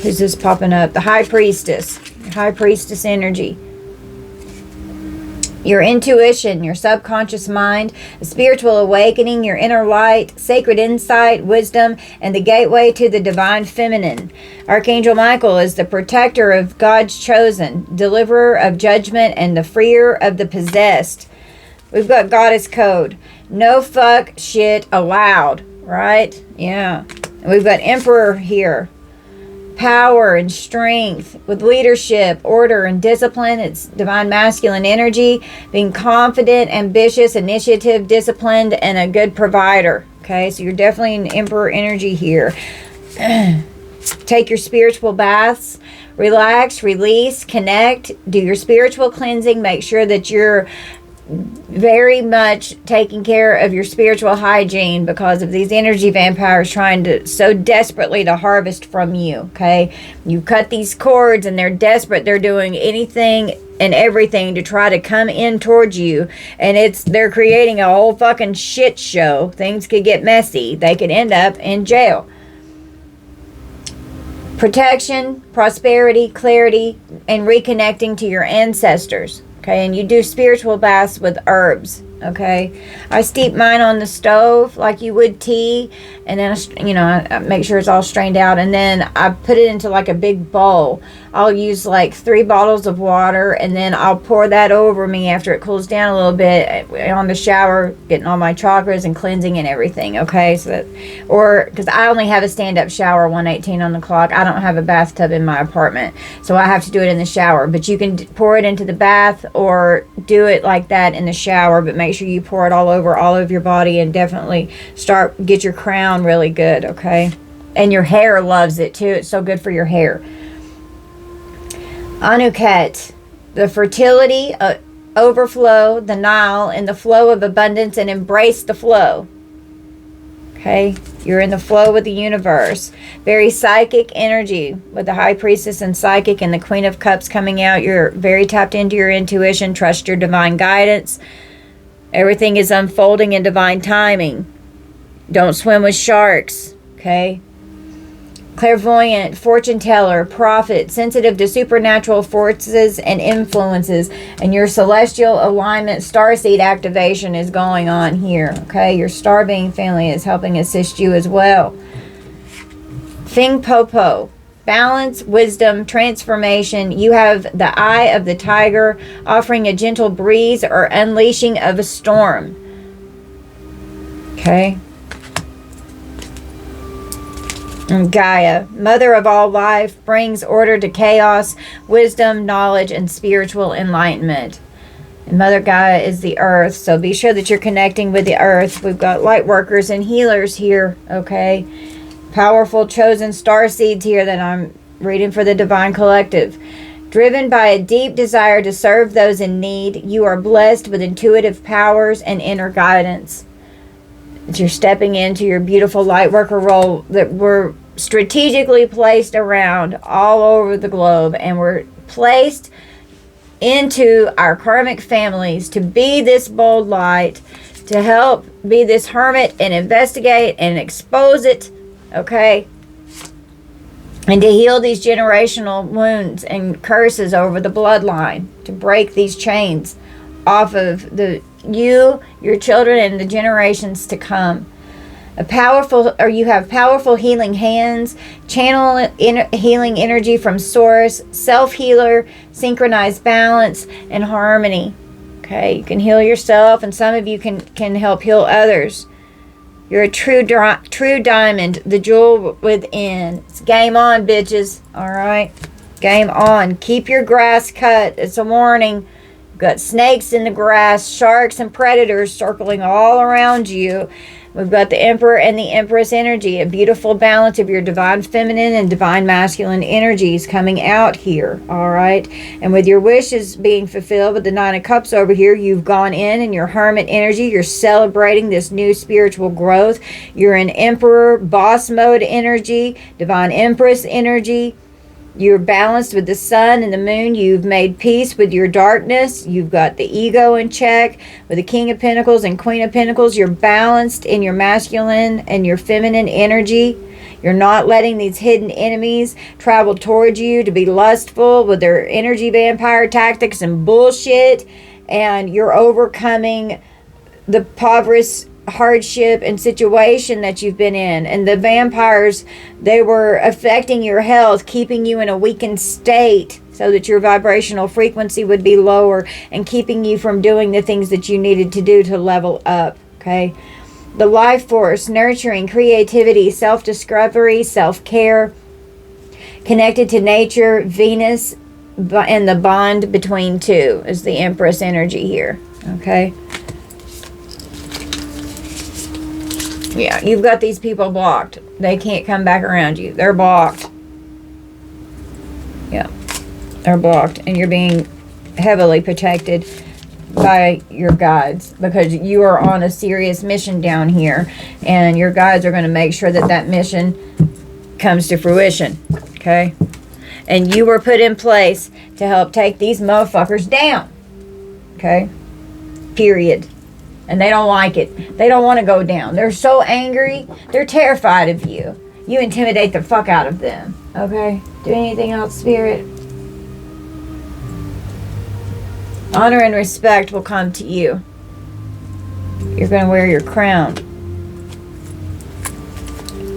Who's this popping up? The High Priestess. High Priestess energy. Your intuition, your subconscious mind, a spiritual awakening, your inner light, sacred insight, wisdom, and the gateway to the divine feminine. Archangel Michael is the protector of God's chosen, deliverer of judgment, and the freer of the possessed. We've got Goddess Code. No fuck shit allowed, right? Yeah. And we've got Emperor here. Power and strength with leadership, order, and discipline. It's divine masculine energy. Being confident, ambitious, initiative, disciplined, and a good provider. Okay, so you're definitely an Emperor energy here. Take your spiritual baths. Relax, release, connect. Do your spiritual cleansing. Make sure that you're very much taking care of your spiritual hygiene because of these energy vampires trying to so desperately to harvest from you. Okay, you cut these cords and they're desperate. They're doing anything and everything to try to come in towards you, and they're creating a whole fucking shit show. Things could get messy. They could end up in jail. Protection, prosperity, clarity, and reconnecting to your ancestors. Okay, and you do spiritual baths with herbs. Okay, I steep mine on the stove like you would tea, and then I make sure it's all strained out, and then I put it into like a big bowl. I'll use like 3 bottles of water, and then I'll pour that over me after it cools down a little bit on the shower, getting all my chakras and cleansing and everything. Okay, so because I only have a stand-up shower, 118 on the clock. I don't have a bathtub in my apartment, so I have to do it in the shower. But you can pour it into the bath or do it like that in the shower, but make sure you pour it all over your body, and definitely get your crown really good. Okay, and your hair loves it too. It's so good for your hair. Anuket, the fertility, overflow, the Nile, and the flow of abundance, and embrace the flow. Okay, you're in the flow with the universe. Very psychic energy with the High Priestess and Psychic and the Queen of Cups coming out. You're very tapped into your intuition. Trust your divine guidance. Everything is unfolding in divine timing. Don't swim with sharks. Okay. Clairvoyant, fortune teller, prophet, sensitive to supernatural forces and influences, and your celestial alignment starseed activation is going on here. Okay, your star being family is helping assist you as well. Fing Popo, balance, wisdom, transformation. You have the eye of the tiger, offering a gentle breeze or unleashing of a storm. Okay. And Gaia, mother of all life, brings order to chaos, wisdom, knowledge, and spiritual enlightenment. And Mother Gaia is the earth, so be sure that you're connecting with the earth. We've got light workers and healers here, okay? Powerful chosen star seeds here that I'm reading for the Divine Collective. Driven by a deep desire to serve those in need, you are blessed with intuitive powers and inner guidance. You're stepping into your beautiful light worker role that we're strategically placed around all over the globe, and we're placed into our karmic families to be this bold light, to help be this hermit and investigate and expose it, okay? And to heal these generational wounds and curses over the bloodline, to break these chains off of you, your children, and the generations to come. You have powerful healing hands, channel healing energy from source, self-healer, synchronized balance, and harmony. Okay, you can heal yourself, and some of you can help heal others. You're a true diamond, the jewel within. It's game on, bitches. All right, game on. Keep your grass cut. It's a warning. You've got snakes in the grass, sharks and predators circling all around you. We've got the Emperor and the Empress energy, a beautiful balance of your divine feminine and divine masculine energies coming out here, all right? And with your wishes being fulfilled with the Nine of Cups over here, you've gone in your hermit energy. You're celebrating this new spiritual growth. You're in Emperor, boss mode energy, divine Empress energy. You're balanced with the sun and the moon. You've made peace with your darkness. You've got the ego in check. With the King of Pentacles and Queen of Pentacles, you're balanced in your masculine and your feminine energy. You're not letting these hidden enemies travel towards you to be lustful with their energy vampire tactics and bullshit. And you're overcoming the impoverished hardship and situation that you've been in. And the vampires, they were affecting your health, keeping you in a weakened state so that your vibrational frequency would be lower and keeping you from doing the things that you needed to do to level up. Okay, the life force, nurturing, creativity, self-discovery, self-care, connected to nature, Venus, and the bond between two is the Empress energy here. Okay, yeah, you've got these people blocked. They can't come back around you. They're blocked. Yeah, they're blocked. And you're being heavily protected by your guides because you are on a serious mission down here. And your guides are going to make sure that that mission comes to fruition. Okay? And you were put in place to help take these motherfuckers down. Okay? Period. And they don't like it. They don't want to go down. They're so angry. They're terrified of you. You intimidate the fuck out of them. Okay? Do anything else, Spirit? Honor and respect will come to you. You're going to wear your crown.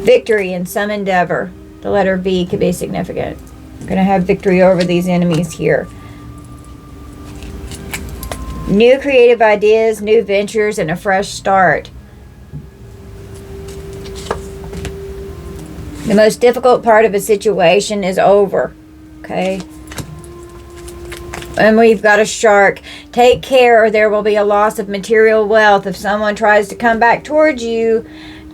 Victory in some endeavor. The letter V could be significant. You're going to have victory over these enemies here. New creative ideas, new ventures, and a fresh start. The most difficult part of a situation is over. Okay? And we've got a shark. Take care or there will be a loss of material wealth. If someone tries to come back towards you,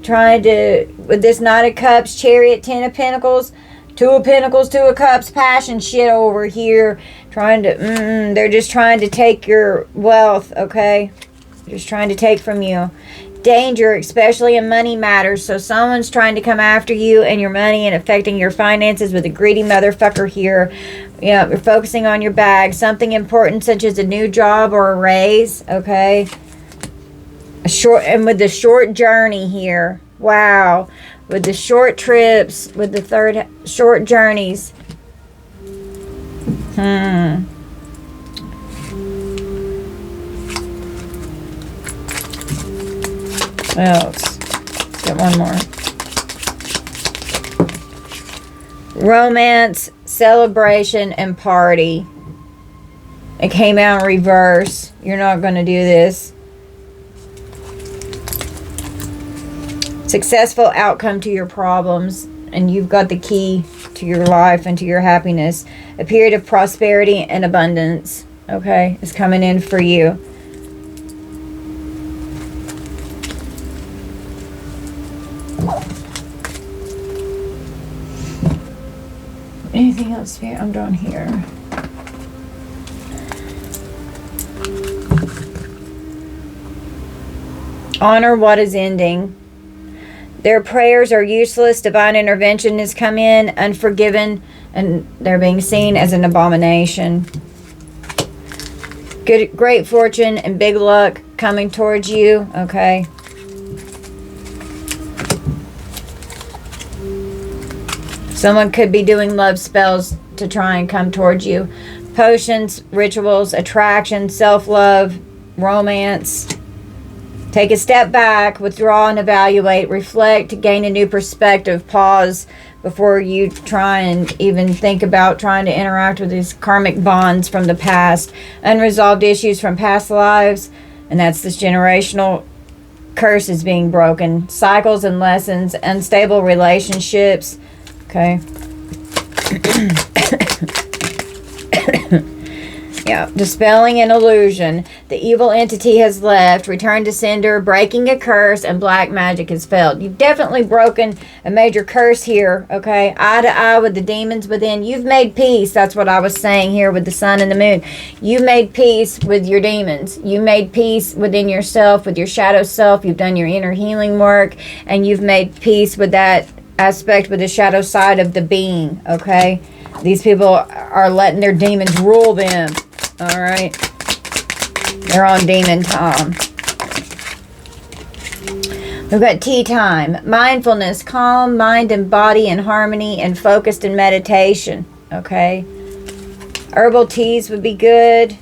trying to, with this Knight of Cups, Chariot, Ten of Pentacles, Two of Pentacles, Two of Cups, passion shit over here. Trying to, they're just trying to take your wealth, okay? Just trying to take from you. Danger, especially in money matters. So someone's trying to come after you and your money and affecting your finances with a greedy motherfucker here. You know, you're focusing on your bag. Something important such as a new job or a raise, okay? And with the short journey here. Wow. With the short trips, with the third short journeys. What else? Get one more. Romance, celebration, and party. It came out in reverse. You're not going to do this. Successful outcome to your problems, and you've got the key to your life and to your happiness. A period of prosperity and abundance, okay, is coming in for you. Anything else here? I'm done here. Honor what is ending. Their prayers are useless. Divine intervention has come in, unforgiven, and they're being seen as an abomination. Great fortune and big luck coming towards you, okay? Someone could be doing love spells to try and come towards you. Potions, rituals, attraction, self-love, romance. Take a step back, withdraw and evaluate, reflect, gain a new perspective, pause before you try and even think about trying to interact with these karmic bonds from the past, unresolved issues from past lives, and that's this generational curse is being broken, cycles and lessons, unstable relationships, okay? Yeah, dispelling an illusion. The evil entity has left, returned to sender, breaking a curse, and black magic has failed. You've definitely broken a major curse here, okay? Eye to eye with the demons within. You've made peace. That's what I was saying here with the sun and the moon. You made peace with your demons. You made peace within yourself, with your shadow self. You've done your inner healing work, and you've made peace with that aspect, with the shadow side of the being, okay? These people are letting their demons rule them. All right. They're on demon time. We've got tea time. Mindfulness, calm mind and body in harmony and focused in meditation. Okay. Herbal teas would be good.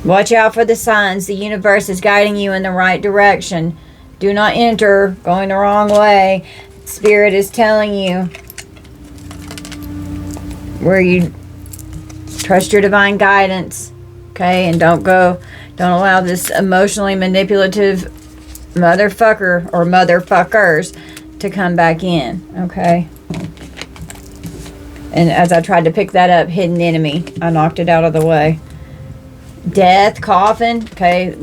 Watch out for the signs. The universe is guiding you in the right direction. Do not enter going the wrong way. Spirit is telling you where you trust your divine guidance, okay? And don't allow this emotionally manipulative motherfucker or motherfuckers to come back in, okay? And as I tried to pick that up, hidden enemy, I knocked it out of the way. Death, coffin, okay?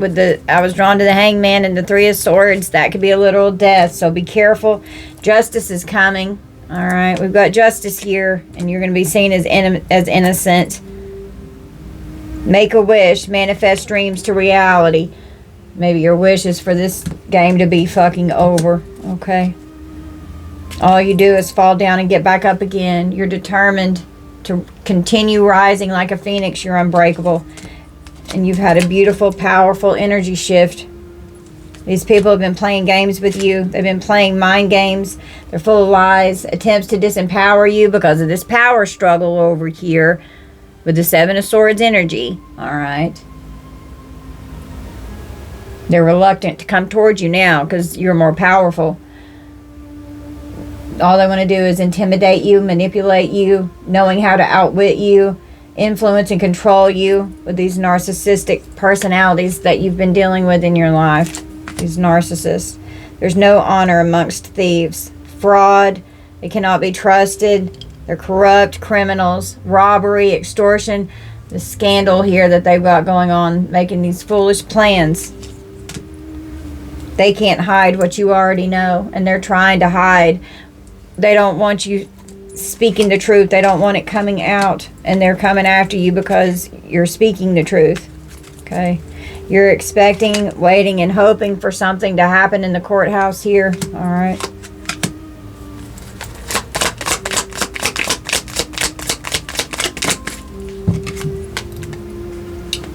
I was drawn to the hangman and the three of swords. That could be a literal death, so be careful. Justice is coming. All right, we've got justice here, and you're going to be seen as innocent. Make a wish, manifest dreams to reality. Maybe your wish is for this game to be fucking over, okay? All you do is fall down and get back up again. You're determined to continue rising like a phoenix. You're unbreakable. And you've had a beautiful, powerful energy shift. These people have been playing games with you. They've been playing mind games. They're full of lies, attempts to disempower you because of this power struggle over here with the Seven of Swords energy. All right. They're reluctant to come towards you now because you're more powerful. All they want to do is intimidate you, manipulate you, knowing how to outwit you, influence and control you with these narcissistic personalities that you've been dealing with in your life. These narcissists. There's no honor amongst thieves. Fraud. They cannot be trusted. They're corrupt criminals. Robbery, extortion. The scandal here that they've got going on, making these foolish plans. They can't hide what you already know, and they're trying to hide. They don't want you speaking the truth. They don't want it coming out, and they're coming after you because you're speaking the truth. Okay? You're expecting, waiting, and hoping for something to happen in the courthouse here. All right.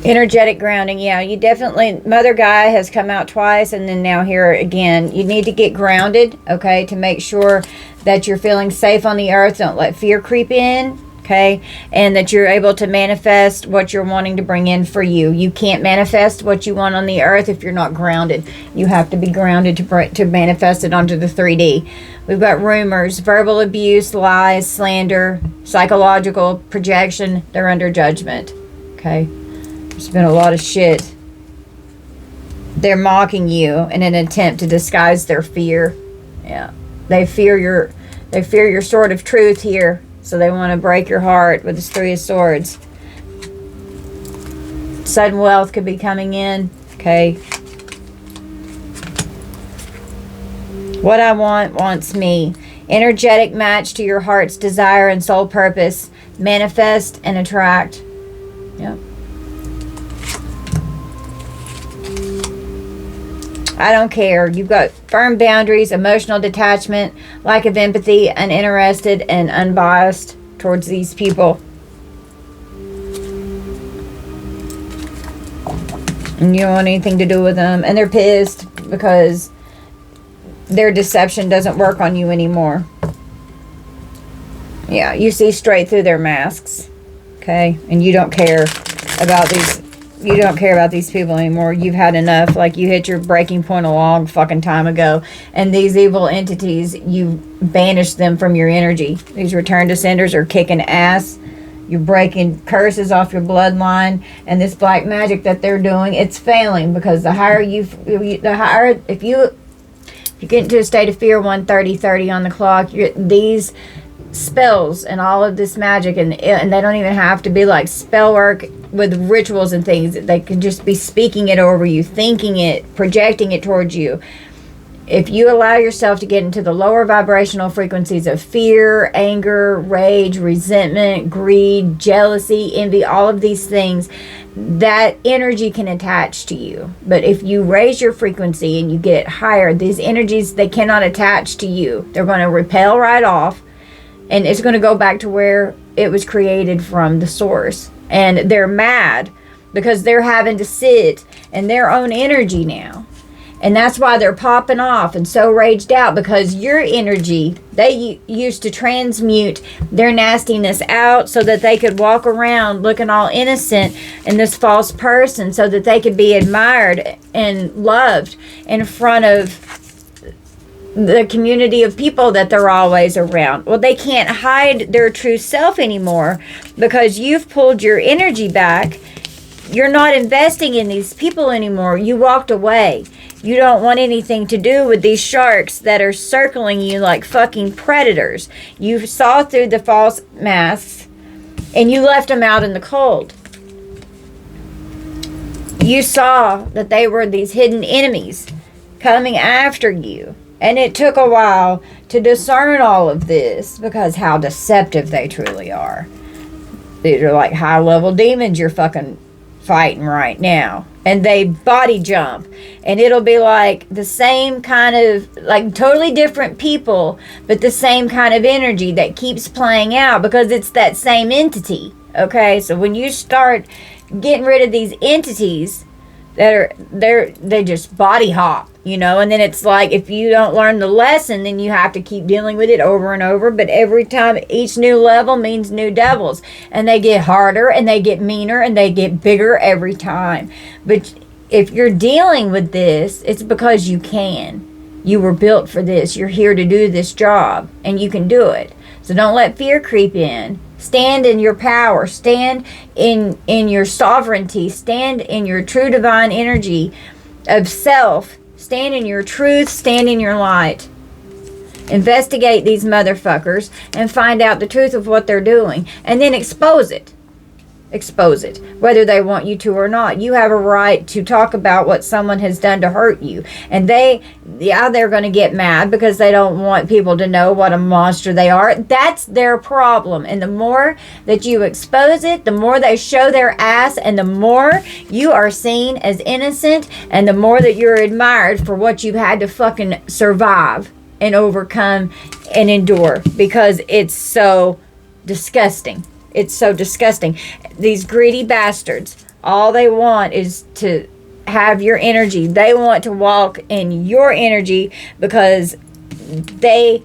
Energetic grounding. Yeah, you definitely, Mother Gaia has come out twice and then now here again. You need to get grounded, okay, to make sure that you're feeling safe on the earth. Don't let fear creep in. Okay, and that you're able to manifest what you're wanting to bring in for you. You can't manifest what you want on the earth if you're not grounded. You have to be grounded to manifest it onto the 3D. We've got rumors, verbal abuse, lies, slander, psychological projection. They're under judgment. Okay, there's been a lot of shit. They're mocking you in an attempt to disguise their fear. Yeah, they fear your sword of truth here. So they want to break your heart with this Three of Swords. Sudden wealth could be coming in. Okay. What I want wants me. Energetic match to your heart's desire and soul purpose. Manifest and attract. Yep. I don't care. You've got firm boundaries, emotional detachment, lack of empathy, uninterested, and unbiased towards these people. And you don't want anything to do with them. And they're pissed because their deception doesn't work on you anymore. Yeah, you see straight through their masks. Okay? And you don't care about these people anymore. You've had enough. Like, you hit your breaking point a long fucking time ago. And these evil entities, you banished them from your energy. These return to senders are kicking ass. You're breaking curses off your bloodline. And this black magic that they're doing, it's failing. Because if you get into a state of fear 1:30 on the clock, these spells and all of this magic, and they don't even have to be like spell work with rituals and things. They can just be speaking it over you, thinking it, projecting it towards you. If you allow yourself to get into the lower vibrational frequencies of fear, anger, rage, resentment, greed, jealousy, envy, all of these things, that energy can attach to you. But if you raise your frequency and you get higher, these energies, they cannot attach to you. They're going to repel right off. And it's going to go back to where it was created from, the source. And they're mad because they're having to sit in their own energy now. And that's why they're popping off and so raged out, because your energy, they used to transmute their nastiness out so that they could walk around looking all innocent in this false person, so that they could be admired and loved in front of the community of people that they're always around. Well, they can't hide their true self anymore because you've pulled your energy back. You're not investing in these people anymore. You walked away. You don't want anything to do with these sharks that are circling you like fucking predators. You saw through the false masks and you left them out in the cold. You saw that they were these hidden enemies coming after you. And it took a while to discern all of this, because how deceptive they truly are. These are like high-level demons you're fucking fighting right now. And they body jump. And it'll be like the same kind of, like totally different people, but the same kind of energy that keeps playing out, because it's that same entity. Okay? So when you start getting rid of these entities that are, they just body hop. You know, and then it's like, if you don't learn the lesson, then you have to keep dealing with it over and over. But every time, each new level means new devils. And they get harder, and they get meaner, and they get bigger every time. But if you're dealing with this, it's because you can. You were built for this. You're here to do this job, and you can do it. So don't let fear creep in. Stand in your power. Stand in your sovereignty. Stand in your true divine energy of self. Stand in your truth, stand in your light. Investigate these motherfuckers and find out the truth of what they're doing. And then expose it. Expose it. Whether they want you to or not. You have a right to talk about what someone has done to hurt you. And they're going to get mad because they don't want people to know what a monster they are. That's their problem. And the more that you expose it, the more they show their ass, and the more you are seen as innocent, and the more that you're admired for what you've had to fucking survive and overcome and endure, because it's so disgusting. It's so disgusting. These greedy bastards, all they want is to have your energy. They want to walk in your energy because they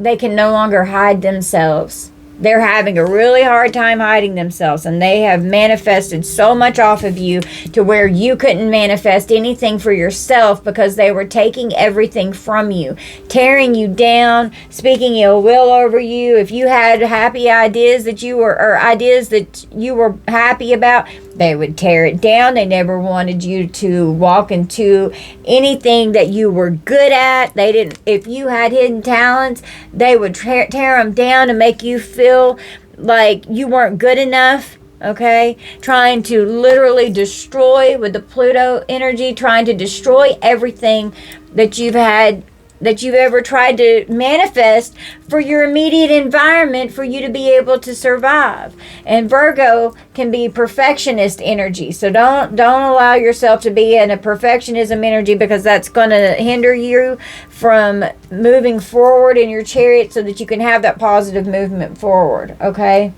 can no longer hide themselves. They're having a really hard time hiding themselves, and they have manifested so much off of you to where you couldn't manifest anything for yourself, because they were taking everything from you, tearing you down, speaking ill will over you. If you had happy ideas that you were, or ideas that you were happy about, they would tear it down. They never wanted you to walk into anything that you were good at. They didn't. If you had hidden talents, they would tear them down and make you feel like you weren't good enough. Okay? Trying to literally destroy, with the Pluto energy, trying to destroy everything that you've had, that you've ever tried to manifest for your immediate environment, for you to be able to survive. And Virgo can be perfectionist energy. So don't allow yourself to be in a perfectionism energy, because that's going to hinder you from moving forward in your chariot, so that you can have that positive movement forward. Okay?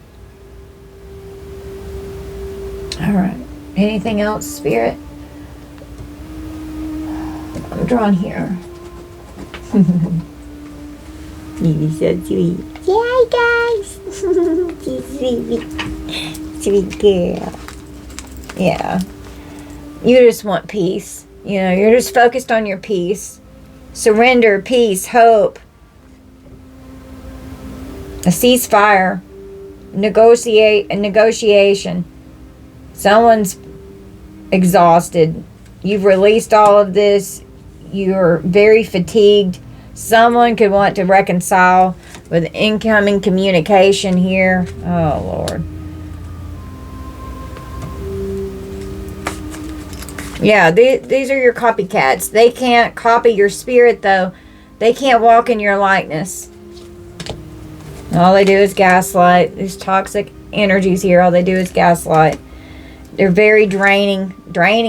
All right. Anything else, Spirit? I'm drawing here. You're so sweet. Yeah, guys. She's sweet. Sweet girl. Yeah. You just want peace. You know, you're just focused on your peace. Surrender, peace, hope. A ceasefire. A negotiation. Someone's exhausted. You've released all of this. You're very fatigued. Someone could want to reconcile with incoming communication here. Oh, Lord. Yeah, these are your copycats. They can't copy your spirit, though. They can't walk in your likeness. All they do is gaslight. These toxic energies here, all they do is gaslight. They're very draining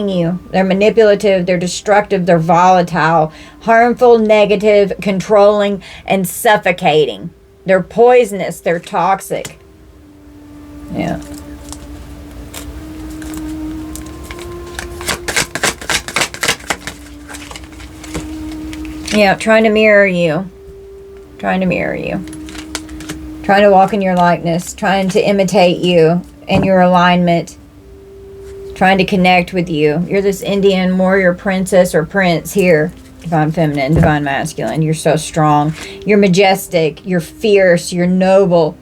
you. They're manipulative, they're destructive, they're volatile, harmful, negative, controlling, and suffocating. They're poisonous, they're toxic. Yeah. Yeah, trying to mirror you. Trying to walk in your likeness, trying to imitate you and your alignment. Trying to connect with you. You're this Indian warrior princess or prince here. Divine feminine, divine masculine. You're so strong. You're majestic. You're fierce. You're noble.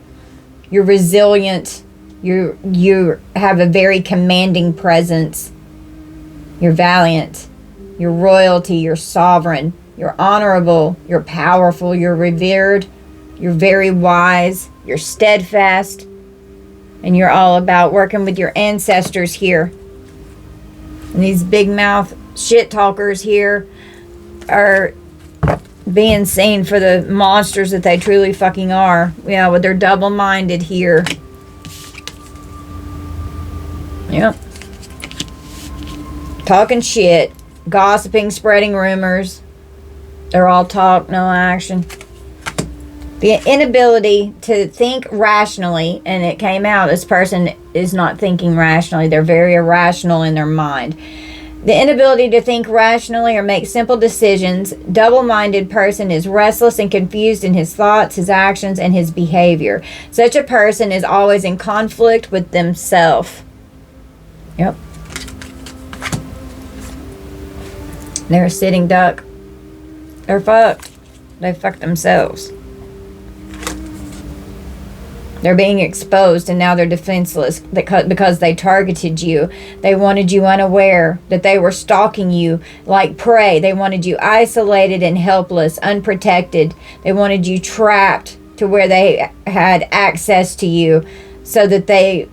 You're resilient. You have a very commanding presence. You're valiant. You're royalty. You're sovereign. You're honorable. You're powerful. You're revered. You're very wise. You're steadfast. And you're all about working with your ancestors here. And these big mouth shit talkers here are being seen for the monsters that they truly fucking are. Yeah, with their double-minded here. Yep. Talking shit, gossiping, spreading rumors. They're all talk, no action. The inability to think rationally, and it came out, this person is not thinking rationally. They're very irrational in their mind. The inability to think rationally or make simple decisions. Double-minded person is restless and confused in his thoughts, his actions, and his behavior. Such a person is always in conflict with themselves. Yep. They're a sitting duck. They're fucked. They fucked themselves. They're being exposed and now they're defenseless because they targeted you. They wanted you unaware that they were stalking you like prey. They wanted you isolated and helpless, unprotected. They wanted you trapped to where they had access to you so that they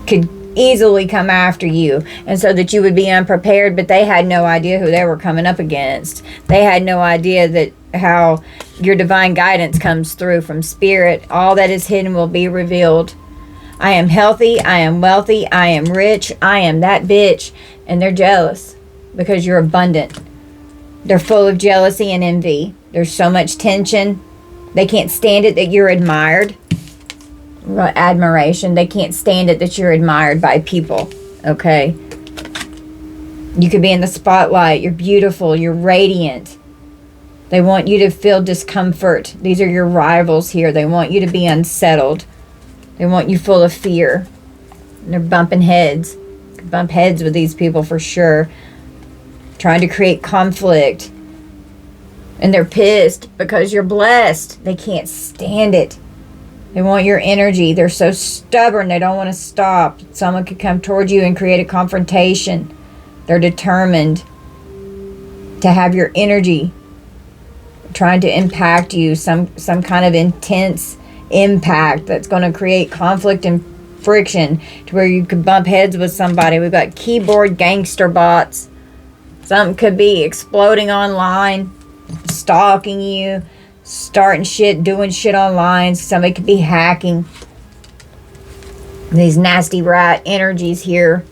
could easily come after you and so that you would be unprepared, but they had no idea who they were coming up against. They had no idea that how your divine guidance comes through from spirit. All that is hidden will be revealed. I am healthy, I am wealthy, I am rich, I am that bitch. And they're jealous because you're abundant. They're full of jealousy and envy. There's so much tension. They can't stand it that you're admired. Admiration. They can't stand it that you're admired by people. Okay? You could be in the spotlight. You're beautiful. You're radiant. They want you to feel discomfort. These are your rivals here. They want you to be unsettled. They want you full of fear. And they're bumping heads. You can bump heads with these people for sure. Trying to create conflict. And they're pissed because you're blessed. They can't stand it. They want your energy. They're so stubborn. They don't want to stop. Someone could come towards you and create a confrontation. They're determined to have your energy, trying to impact you, some kind of intense impact that's going to create conflict and friction to where you could bump heads with somebody. We've got keyboard gangster bots. Something could be exploding online, stalking you, starting shit, doing shit online. Somebody could be hacking. These nasty rat energies here.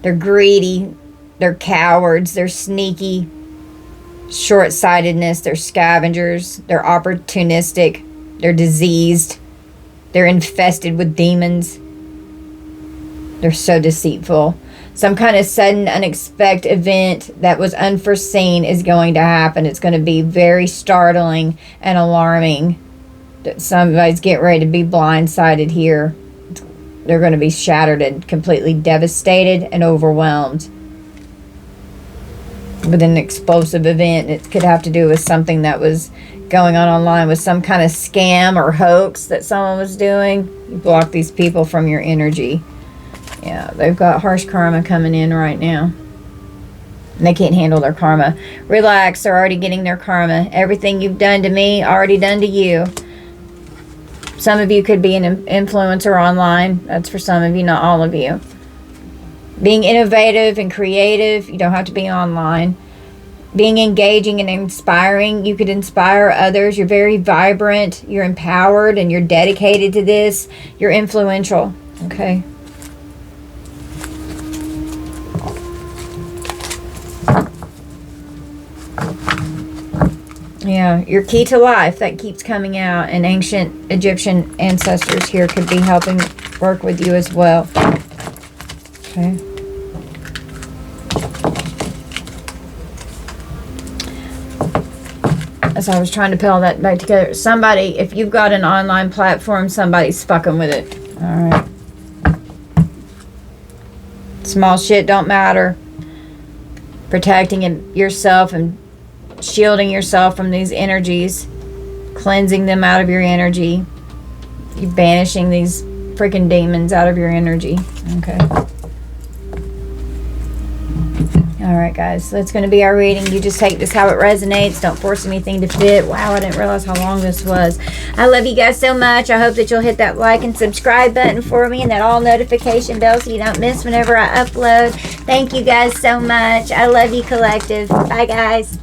They're greedy. They're cowards. They're sneaky. Short-sightedness. They're scavengers. They're opportunistic. They're diseased. They're infested with demons. They're so deceitful. Some kind of sudden, unexpected event that was unforeseen is going to happen. It's going to be very startling and alarming. Somebody's getting ready to be blindsided here. They're going to be shattered and completely devastated and overwhelmed with an explosive event. It could have to do with something that was going on online, with some kind of scam or hoax that someone was doing. You block these people from your energy. Yeah, they've got harsh karma coming in right now. And they can't handle their karma. Relax, they're already getting their karma. Everything you've done to me, already done to you. Some of you could be an influencer online. That's for some of you, not all of you. Being innovative and creative, you don't have to be online. Being engaging and inspiring, you could inspire others. You're very vibrant, you're empowered, and you're dedicated to this. You're influential, okay? Yeah, your key to life, that keeps coming out. And ancient Egyptian ancestors here could be helping work with you as well. Okay. As I was trying to put all that back together, somebody, if you've got an online platform, somebody's fucking with it. All right. Small shit don't matter. Protecting yourself and shielding yourself from these energies, cleansing them out of your energy. You're banishing these freaking demons out of your energy. Okay. Alright guys, that's going to be our reading. You just take this how it resonates. Don't force anything to fit. Wow, I didn't realize how long this was. I love you guys so much. I hope that you'll hit that like and subscribe button for me and that all notification bell so you don't miss whenever I upload. Thank you guys so much. I love you, collective. Bye guys.